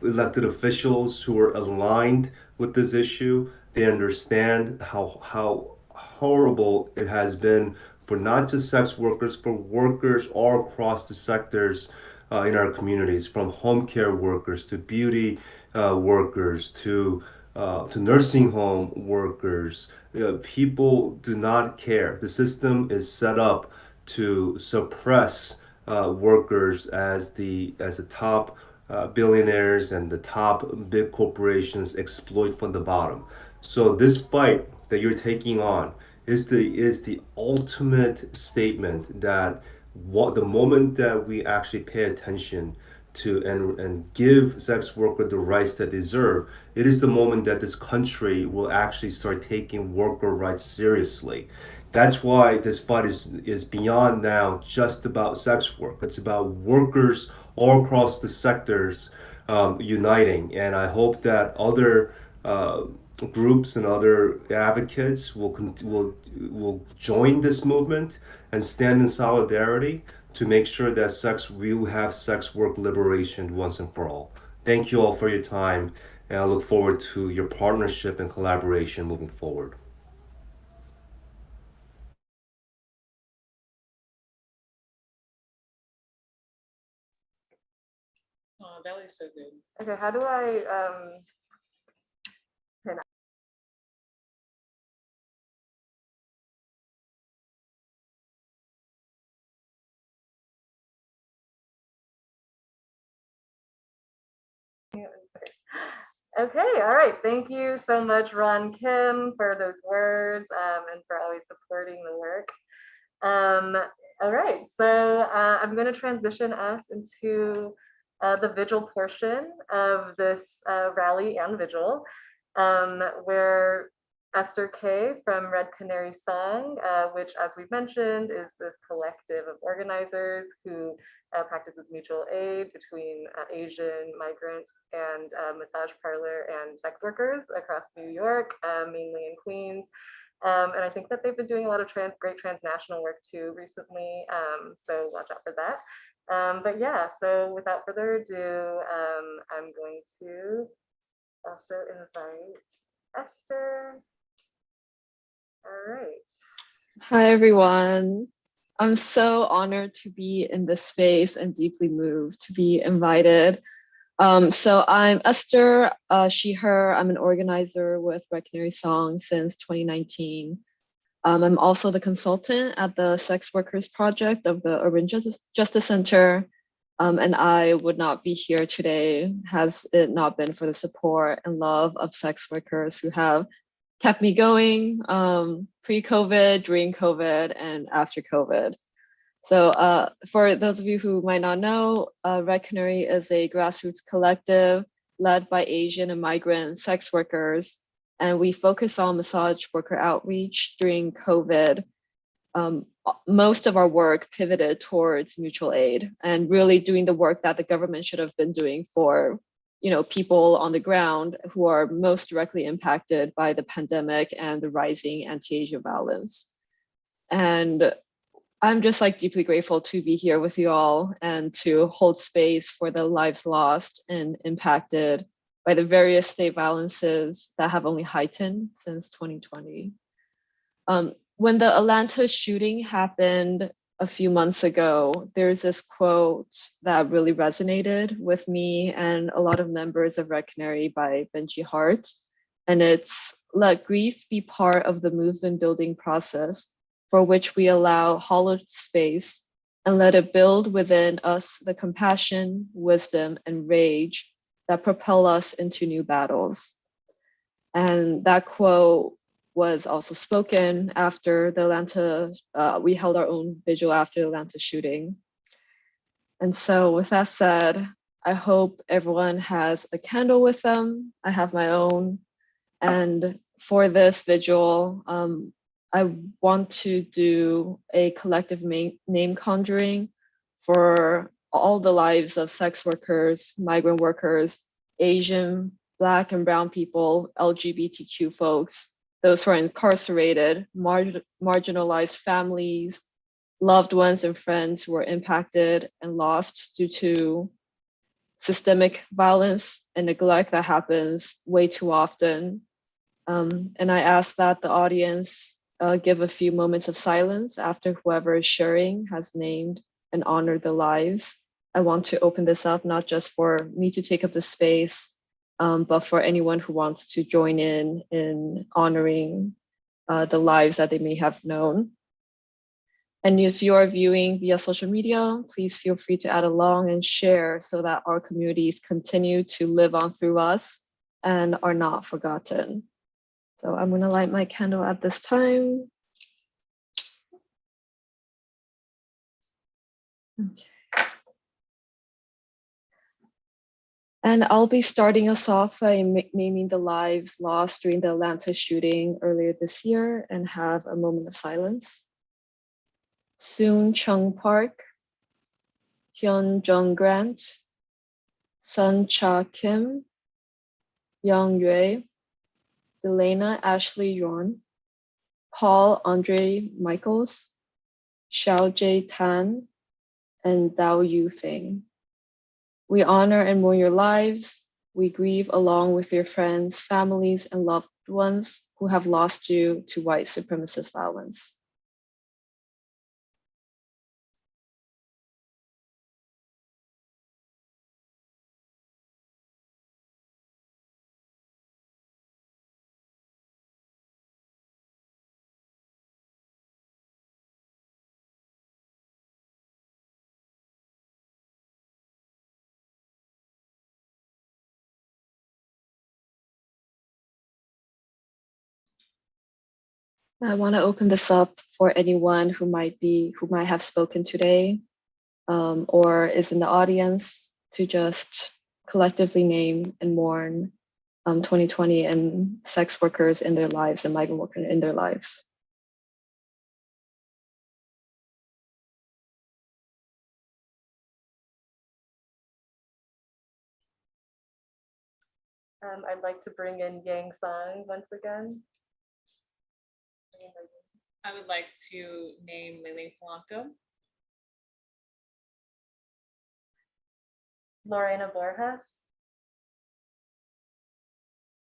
elected officials who are aligned with this issue. They understand how horrible it has been for not just sex workers, for workers all across the sectors in our communities, from home care workers to beauty workers to nursing home workers. People do not care. The system is set up to suppress workers as the top billionaires and the top big corporations exploit from the bottom. So this fight that you're taking on is the ultimate statement that what the moment that we actually pay attention to and give sex workers the rights that they deserve, it is the moment that this country will actually start taking worker rights seriously. That's why this fight is beyond now just about sex work. It's about workers all across the sectors uniting. And I hope that other groups and other advocates will join this movement and stand in solidarity to make sure that we will have sex work liberation once and for all. Thank you all for your time, and I look forward to your partnership and collaboration moving forward. Oh, that was so good. Okay, how do I Okay, all right. Thank you so much, Ron Kim, for those words and for always supporting the work. All right, so I'm going to transition us into the Vigil portion of this rally and Vigil, where Esther K from Red Canary Song, which, as we mentioned, is this collective of organizers who practices mutual aid between Asian migrant and massage parlor and sex workers across New York, mainly in Queens. And I think that they've been doing a lot of great transnational work too recently, so watch out for that. But yeah, so without further ado, I'm going to also invite Esther. All right. Hi, everyone. I'm so honored to be in this space and deeply moved to be invited. So I'm Esther, she, her. I'm an organizer with Red Canary Song since 2019. I'm also the consultant at the Sex Workers Project of the Urban Justice Center. And I would not be here today has it not been for the support and love of sex workers who have kept me going pre-COVID, during COVID, and after COVID. So for those of you who might not know, Red Canary is a grassroots collective led by Asian and migrant sex workers, and we focus on massage worker outreach during COVID. Most of our work pivoted towards mutual aid and really doing the work that the government should have been doing for people on the ground who are most directly impacted by the pandemic and the rising anti-Asian violence. And I'm just deeply grateful to be here with you all and to hold space for the lives lost and impacted by the various state violences that have only heightened since 2020. When the Atlanta shooting happened a few months ago, there's this quote that really resonated with me and a lot of members of Red Canary by Benji Hart. And it's, "Let grief be part of the movement building process for which we allow hollowed space, and let it build within us the compassion, wisdom, and rage that propel us into new battles." And that quote was also spoken after the Atlanta, we held our own vigil after the Atlanta shooting. And so with that said, I hope everyone has a candle with them. I have my own. And for this vigil, I want to do a collective name conjuring for all the lives of sex workers, migrant workers, Asian, Black and Brown people, LGBTQ folks, those who are incarcerated, marginalized families, loved ones and friends who are impacted and lost due to systemic violence and neglect that happens way too often. And I ask that the audience give a few moments of silence after whoever is sharing has named and honored the lives. I want to open this up not just for me to take up the space, but for anyone who wants to join in honoring the lives that they may have known. And if you are viewing via social media, please feel free to add along and share so that our communities continue to live on through us and are not forgotten. So I'm going to light my candle at this time. Okay. And I'll be starting us off by naming the lives lost during the Atlanta shooting earlier this year and have a moment of silence. Soon Chung Park, Hyun Jung Grant, Sun Cha Kim, Young Yue, Delana Ashley Yuan, Paul Andre Michaels, Xiao Jay Tan, and Dao Yu Feng. We honor and mourn your lives. We grieve along with your friends, families, and loved ones who have lost you to white supremacist violence. I want to open this up for anyone who might have spoken today or is in the audience to just collectively name and mourn 2020 and sex workers in their lives and migrant workers in their lives. I'd like to bring in Yang Song once again. I would like to name Lele Polanco. Lorena Borjas.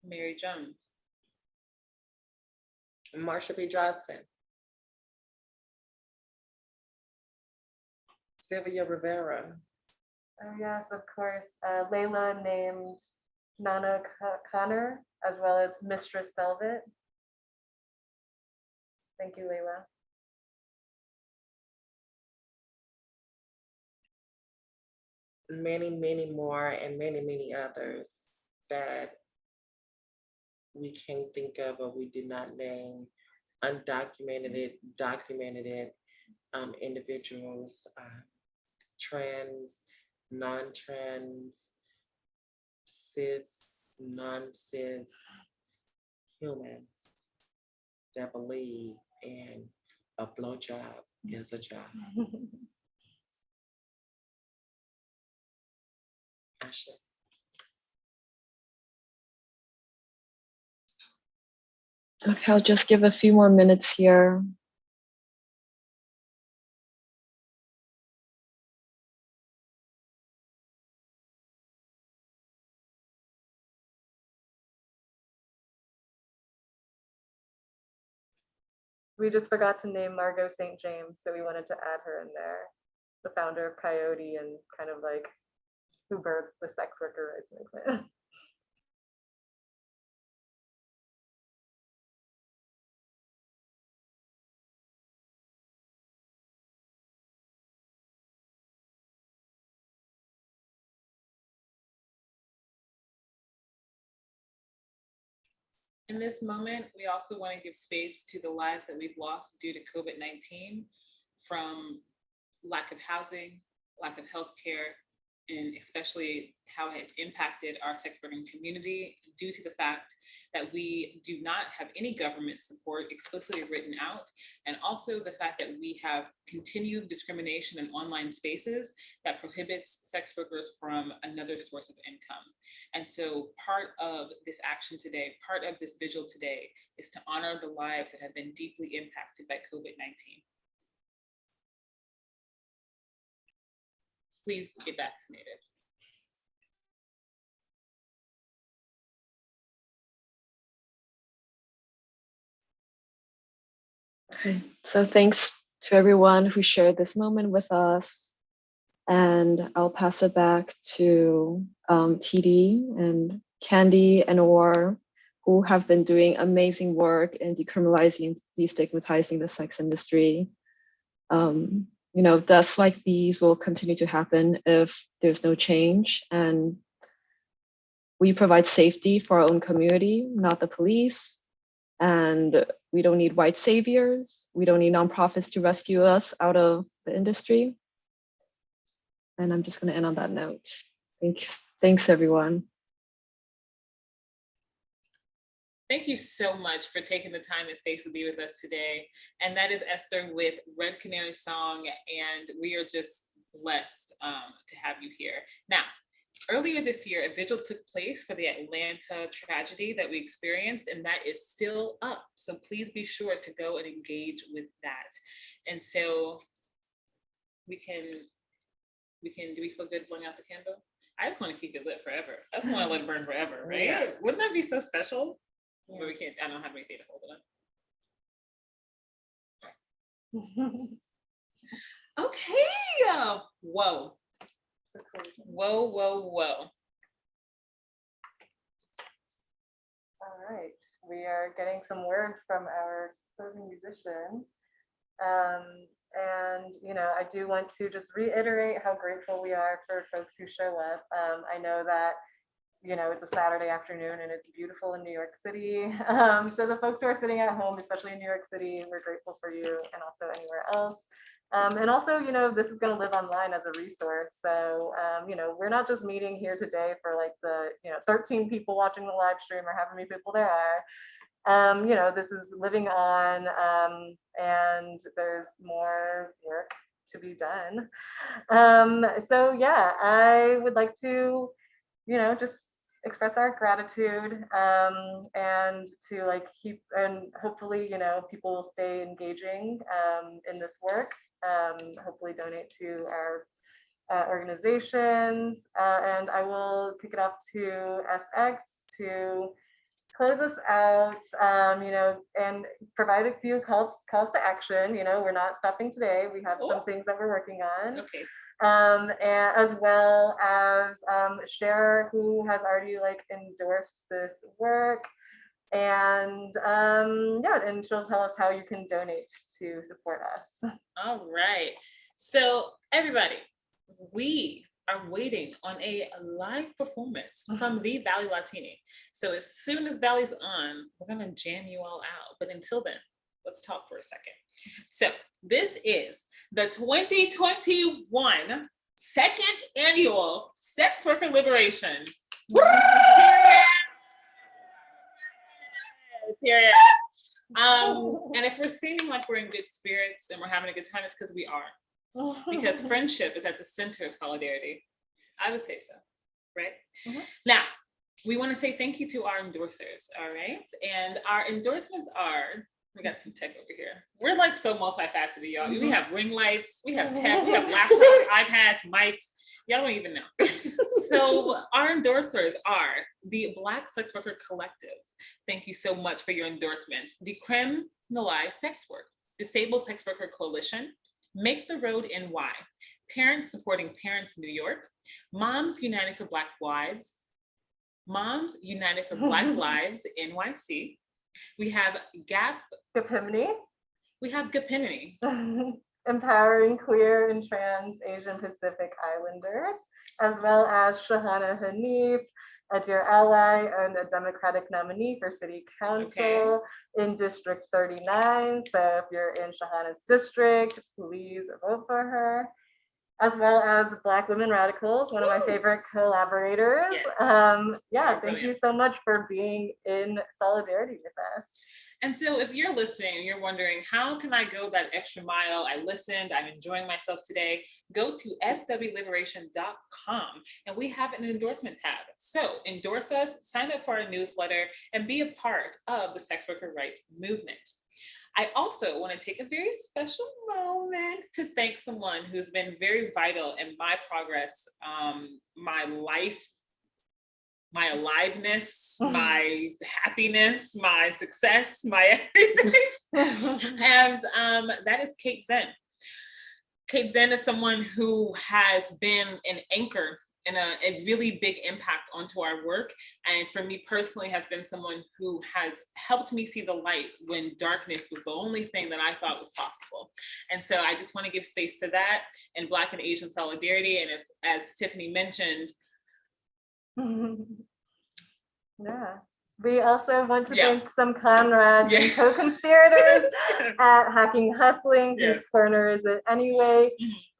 Mary Jones. Marsha P. Johnson. Sylvia Rivera. Oh yes, of course. Layla named Nana Connor, as well as Mistress Velvet. Thank you, Layla. Many, many more, and many, many others that we can't think of or we did not name. Undocumented, documented individuals, trans, non-trans, cis, non-cis humans that believe in a blowjob is a job. Asha. Okay, I'll just give a few more minutes here. We just forgot to name Margot St. James, so we wanted to add her in there. The founder of Coyote and kind of like who birthed the sex worker rights movement. In this moment, we also want to give space to the lives that we've lost due to COVID-19, from lack of housing, lack of healthcare, and especially how it has impacted our sex working community due to the fact that we do not have any government support explicitly written out, and also the fact that we have continued discrimination in online spaces that prohibits sex workers from another source of income. And so part of this action today, part of this vigil today, is to honor the lives that have been deeply impacted by COVID-19. Please get vaccinated. Okay, so thanks to everyone who shared this moment with us. And I'll pass it back to TD and Candy and Or, who have been doing amazing work in decriminalizing, destigmatizing the sex industry. You know, deaths like these will continue to happen if there's no change, and we provide safety for our own community, not the police. And we don't need white saviors. We don't need nonprofits to rescue us out of the industry. And I'm just going to end on that note. Thanks, everyone. Thank you so much for taking the time and space to be with us today. And that is Esther with Red Canary Song, and we are just blessed to have you here. Now, earlier this year, a vigil took place for the Atlanta tragedy that we experienced, and that is still up. So please be sure to go and engage with that. And so do we feel good blowing out the candle? I just want to keep it lit forever. I just want to let it burn forever, right? Yeah. Wouldn't that be so special? Yeah. But we can't, I don't have anything to hold it up. Okay. Whoa. Whoa, whoa, whoa. All right, we are getting some words from our closing musician. And, you know, I do want to just reiterate how grateful we are for folks who show up. I know that, you know, it's a Saturday afternoon and it's beautiful in New York City. So the folks who are sitting at home, especially in New York City, we're grateful for you, and also anywhere else. And also, this is going to live online as a resource. So, we're not just meeting here today for like the, 13 people watching the live stream or however many people there are. This is living on, and there's more work to be done. So yeah, I would like to, just express our gratitude, and to like keep, and hopefully, people will stay engaging in this work. Hopefully donate to our organizations, and I will kick it off to SX to close us out, and provide a few calls to action. We're not stopping today. We have some things that we're working on. Okay. And as well as share who has already like endorsed this work, and and she'll tell us how you can donate to support us. All right. So everybody, we are waiting on a live performance from the Valley Latini. So as soon as Valley's on, we're gonna jam you all out. But until then, let's talk for a second. So this is the 2021 second annual Sex Worker Liberation. Period. And if we're seeming like we're in good spirits and we're having a good time, it's because we are. Because friendship is at the center of solidarity. I would say so, right? Now, we want to say thank you to our endorsers, all right? And our endorsements are, we got some tech over here. We're like so multifaceted, y'all. We have ring lights, we have tech, we have laptops, iPads, mics. Y'all don't even know. So our endorsers are the Black Sex Worker Collective. Thank you so much for your endorsements. The Creme Nolai Sex Work, Disabled Sex Worker Coalition, Make the Road NY, Parents Supporting Parents New York, Moms United for Black Wives, Moms United for Black Lives NYC. We have Gapimini. We have Gapimini. Empowering Queer and Trans Asian Pacific Islanders, as well as Shahana Hanif, a dear ally and a Democratic nominee for City Council in District 39. So if you're in Shahana's district, please vote for her. As well as Black Women Radicals, one of my favorite collaborators. Yes. Thank you so much for being in solidarity with us. And so if you're listening, you're wondering, how can I go that extra mile? I listened, I'm enjoying myself today. Go to SwLiberation.com and we have an endorsement tab. So endorse us, sign up for our newsletter, and be a part of the sex worker rights movement. I also want to take a very special moment to thank someone who's been very vital in my progress, my life, my aliveness, my happiness, my success, my everything. And that is Kate Zen. Kate Zen is someone who has been an anchor and a really big impact onto our work. And for me personally, has been someone who has helped me see the light when darkness was the only thing that I thought was possible. And so I just want to give space to that and Black and Asian solidarity. And as Tiffany mentioned, we also want to thank some comrades and co-conspirators at Hacking Hustling, whose corner is it anyway?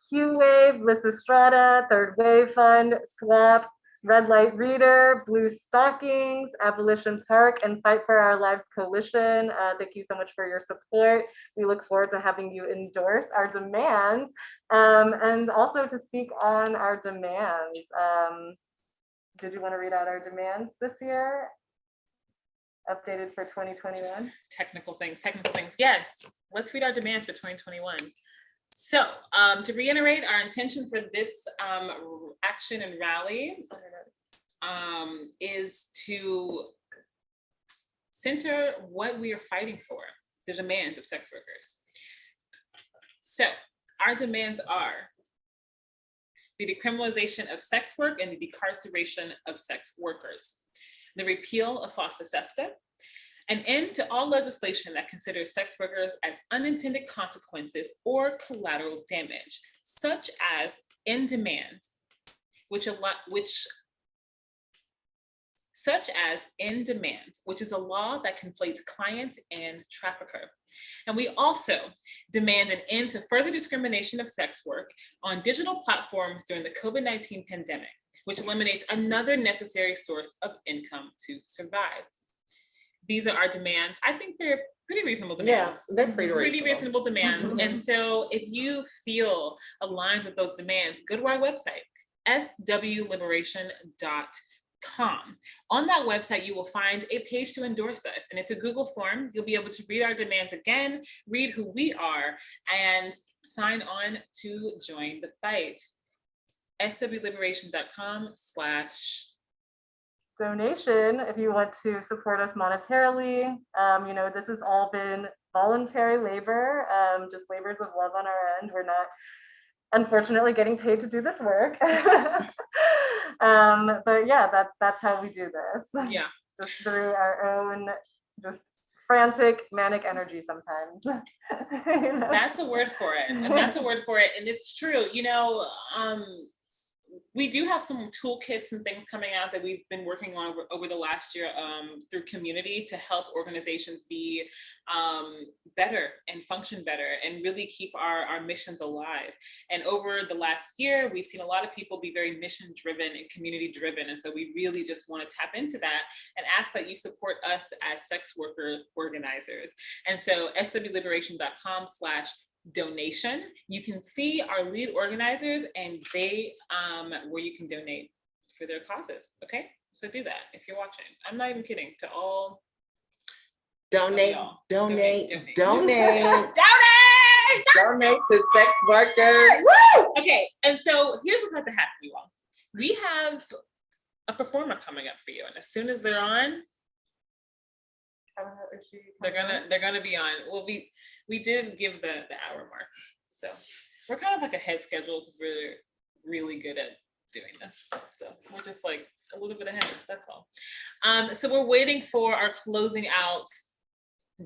Q-Wave, Lysistrata, Third Wave Fund, SWAP, Red Light Reader, Blue Stockings, Abolition Park, and Fight for Our Lives Coalition. Thank you so much for your support. We look forward to having you endorse our demands, and also to speak on our demands. Did you want to read out our demands this year? Updated for 2021? Technical things. Yes, let's read our demands for 2021. So to reiterate, our intention for this action and rally is to center what we are fighting for, the demands of sex workers. So our demands are the decriminalization of sex work and the decarceration of sex workers, the repeal of FOSTA SESTA, an end to all legislation that considers sex workers as unintended consequences or collateral damage, such as in demand, which such as in demand, which is a law that conflates client and trafficker. And we also demand an end to further discrimination of sex work on digital platforms during the COVID-19 pandemic, which eliminates another necessary source of income to survive. These are our demands. I think they're pretty reasonable demands. Yeah, they're pretty reasonable demands. And so if you feel aligned with those demands, go to our website, SwLiberation.com. On that website, you will find a page to endorse us, and it's a Google form. You'll be able to read our demands again, read who we are, and sign on to join the fight. SwLiberation.com/donation if you want to support us monetarily. You know, this has all been voluntary labor, just labors of love on our end. We're not, unfortunately, getting paid to do this work. But yeah, that's how we do this. Yeah. Just through our own, just frantic, manic energy sometimes. You know? That's a word for it. And that's a word for it. And it's true. You know, we do have some toolkits and things coming out that we've been working on over the last year through community to help organizations be better and function better and really keep our missions alive. And over the last year, we've seen a lot of people be very mission driven and community driven. And so we really just want to tap into that and ask that you support us as sex worker organizers. And so SwLiberation.com/donation. You can see our lead organizers and they where you can donate for their causes. Okay, so do that if you're watching. I'm not even kidding. To all donate to sex workers. Woo! Okay, and so here's what's about to happen, you all. We have a performer coming up for you, and as soon as they're on, they're gonna be on. Well, we did give the hour mark, so we're kind of like ahead schedule because we're really good at doing this. So we're just like a little bit ahead. That's all. So we're waiting for our closing out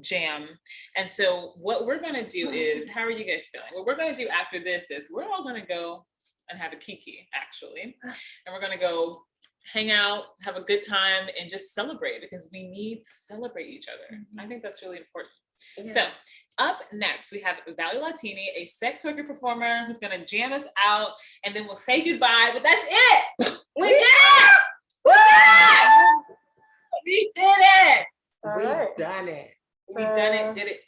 jam, and so what we're gonna do is, how are you guys feeling? What we're gonna do after this is we're all gonna go and have a kiki, actually, and we're gonna go hang out, have a good time, and just celebrate, because we need to celebrate each other. I think that's really important. Yeah. So up next, we have Valley Latini, a sex worker performer who's gonna jam us out, and then we'll say goodbye, but that's it. We did it! We did it! We done it. We done it, did it.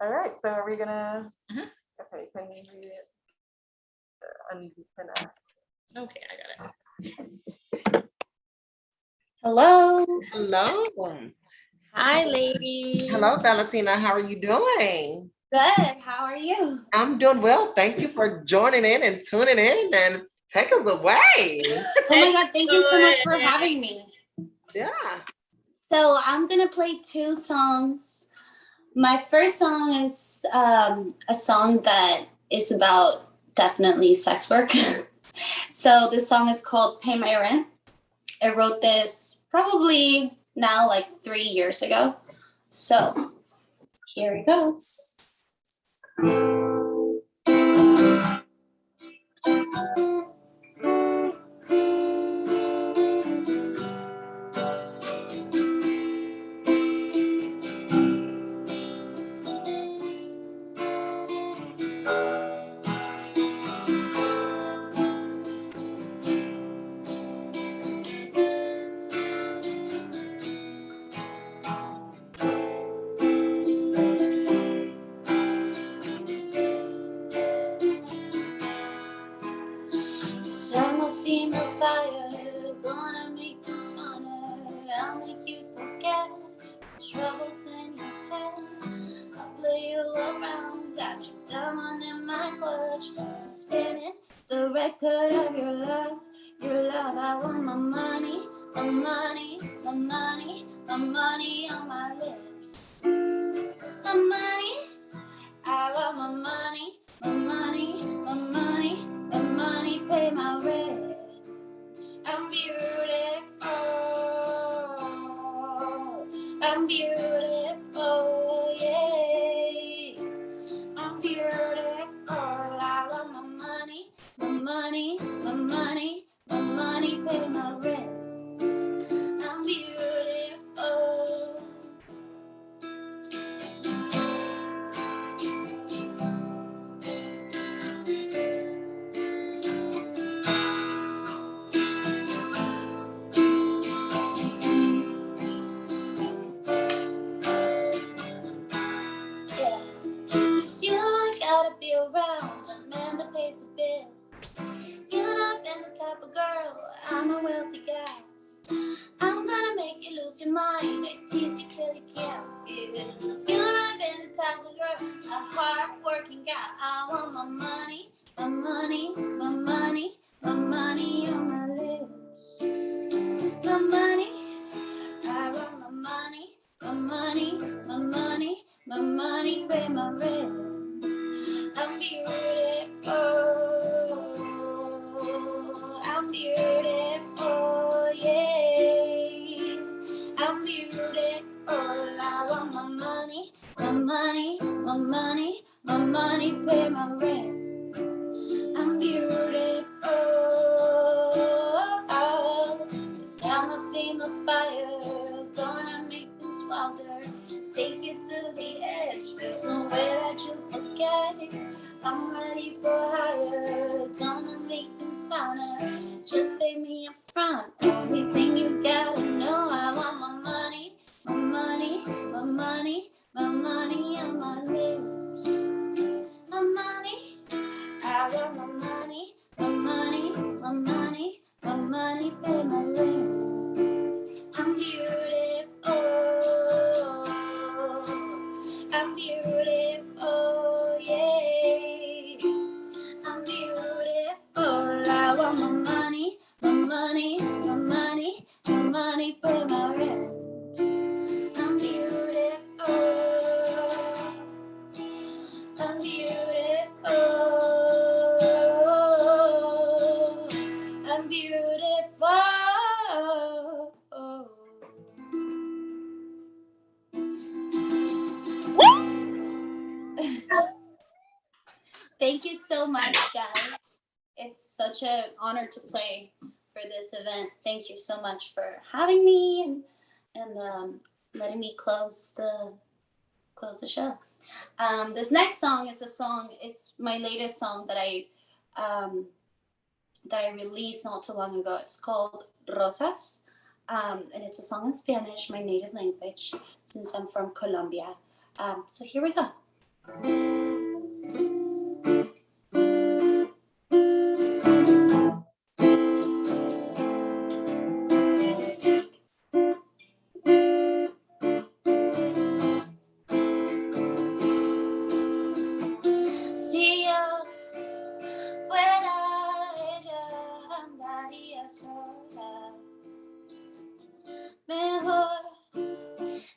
All right, so are we gonna, okay, can you Okay, I got it. Hello. Hello. Hi, ladies. Hello, Valentina. How are you doing? Good. How are you? I'm doing well. Thank you for joining in and tuning in, and take us away. Oh my God, thank you so much for having me. Yeah. So I'm going to play 2 songs. My first song is a song that is about definitely sex work. So this song is called Pay My Rent. I wrote this probably now like 3 years ago. So here it goes. Female fire, gonna make this funner. I'll make you forget the troubles in your head. I'll play you around, got you diamond in my clutch. I'm spinning the record of your love. Your love, I want my money, my money, my money, my money on my lips. My money, I want my money, my money, my money, my money, pay my rent. I'm beautiful, I'm beautiful, yeah. I'm beautiful, I want my money, my money, my money, my money, pay my rent. I'm I'm a wealthy guy. I'm gonna make you lose your mind. I tease you till you can't feel it. You know I've been a type of girl, a hard-working guy. I want my money, my money, my money, my money on my lips. My money, I want my money, my money, my money, my money, pay my rent. I'm beautiful, I'm beautiful, yeah. I'm beautiful, I want my money, my money, my money, my money, pay my rent. I'm beautiful, cause I'm a flame of fire, gonna make this wilder, take you to the edge, there's no way that you forget. I'm ready for higher, gonna make things finer, just pay me up front, only thing you gotta know, I want my money, my money, my money, my money on my lips, my money, I want my money, my money, my money, my money, pay my rent. I'm beautiful, I'm beautiful, yeah. I'm beautiful, I want my money, my money, my money, my money, pay my rent. I'm beautiful, I'm beautiful, I'm beautiful. Thank you so much, guys. It's such an honor to play for this event. Thank you so much for having me and letting me close the show. This next song is it's my latest song that I released not too long ago. It's called Rosas, and it's a song in Spanish, my native language, since I'm from Colombia. So here we go. Si yo fuera ella, andaría sola. Mejor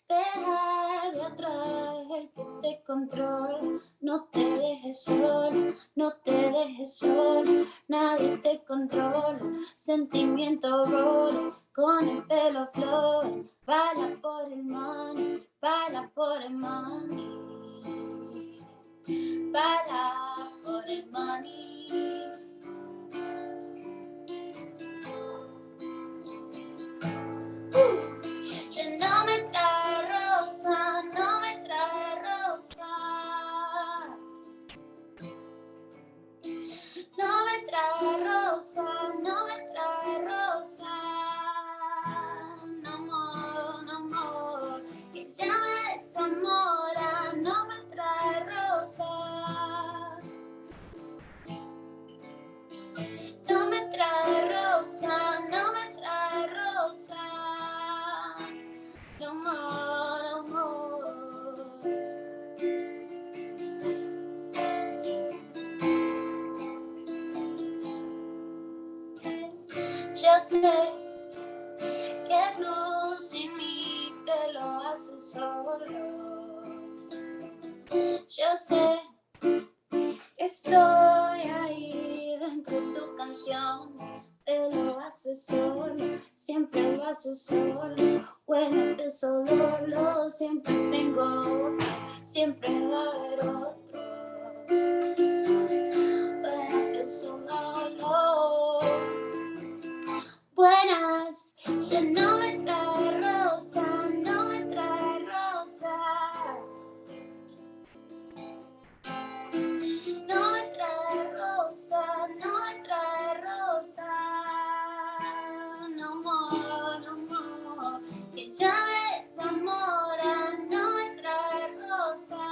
dejar de atrás el que te controla. No te dejes solo, no te dejes solo. Nadie te controla. Sentimiento rola, con el pelo flor. Baila por el money, baila por el money. Baila por el money. Ya no me trae rosa, no me trae rosa. No me trae rosa, no me trae rosa. No more, no more. Que ya me desamora, no me trae rosa. No me trae rosa, no me trae rosa. No more, no more. Yo sé que tú sin mí te lo haces solo. Yo sé que estoy ahí dentro de tu canción. Te lo haces solo, siempre lo haces solo. When I feel so low, siempre tengo otro, siempre va a haber otro. When I feel so low. Buenas, ya no me trae rosa, no me trae rosa. No me trae rosa, no me trae rosa. No more, no more. Que ya me desamora, no me trae rosa.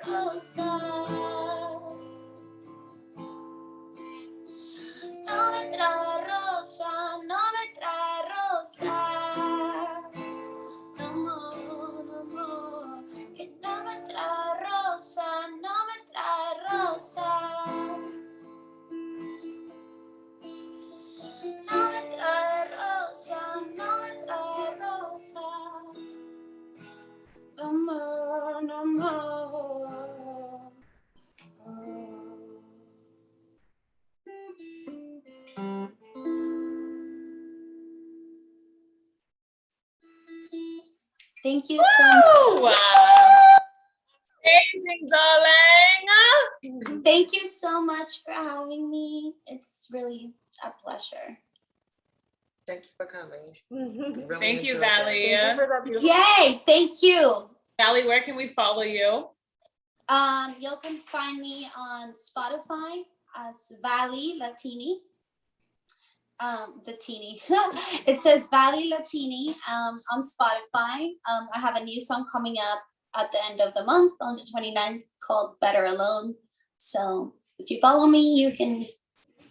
rosa. No me trae rosa, no me trae rosa. No more, no more. Que no me trae rosa, no me trae rosa. No me trae rosa, no me trae rosa. No more, no more. Thank you so much. Wow. Amazing, darling. Thank you so much for having me. It's really a pleasure. Thank you for coming. Really Thank you, enjoyed that. Valley. Thank you for that beautiful. Yay! Thank you. Valley, where can we follow you? You can find me on Spotify as Valley Latini. The teeny. It says Valley Latini on Spotify. I have a new song coming up at the end of the month on the 29th called Better Alone. So if you follow me, you can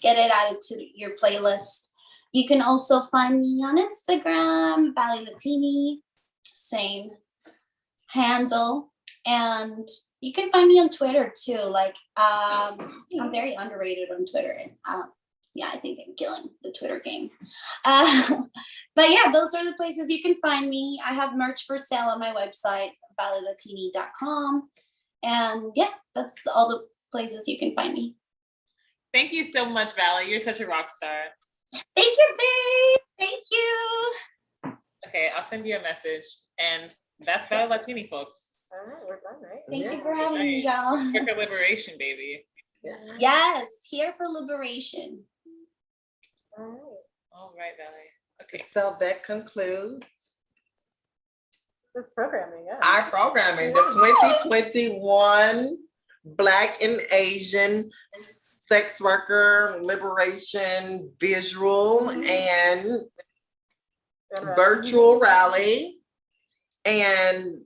get it added to your playlist. You can also find me on Instagram, Valley Latini, same handle. And you can find me on Twitter too. Like I'm very underrated on Twitter. Yeah, I think I'm killing the Twitter game. But yeah, those are the places you can find me. I have merch for sale on my website, valleylatini.com. And yeah, that's all the places you can find me. Thank you so much, Valley. You're such a rock star. Thank you, babe. Thank you. Okay, I'll send you a message. And that's Valley Latini, folks. All right, we're done, right? Thank you for having me, y'all. Here for liberation, baby. Yes, here for liberation. All right, Valley. Okay. So that concludes this programming. Yeah. our programming, the 2021 Black and Asian Sex Worker Liberation Visual and Virtual Rally. And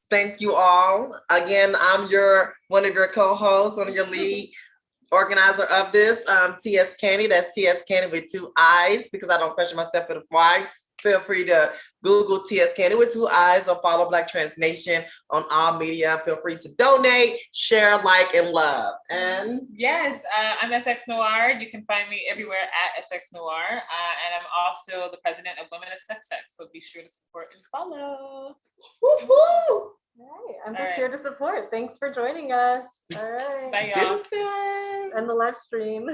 thank you all. Again, I'm one of your co-hosts, one of your lead organizer of this, TS Candy. That's TS Candy with 2 eyes, because I don't question myself with a Y. Feel free to Google TS Candy with 2 eyes or follow Black Trans Nation on all media. Feel free to donate, share, like, and love. And yes, I'm SX Noir. You can find me everywhere at SX Noir. And I'm also the president of Women of Sex Tech. So be sure to support and follow. Woo-hoo! All right, I'm just here to support. Thanks for joining us. All right. Bye, y'all. And the live stream.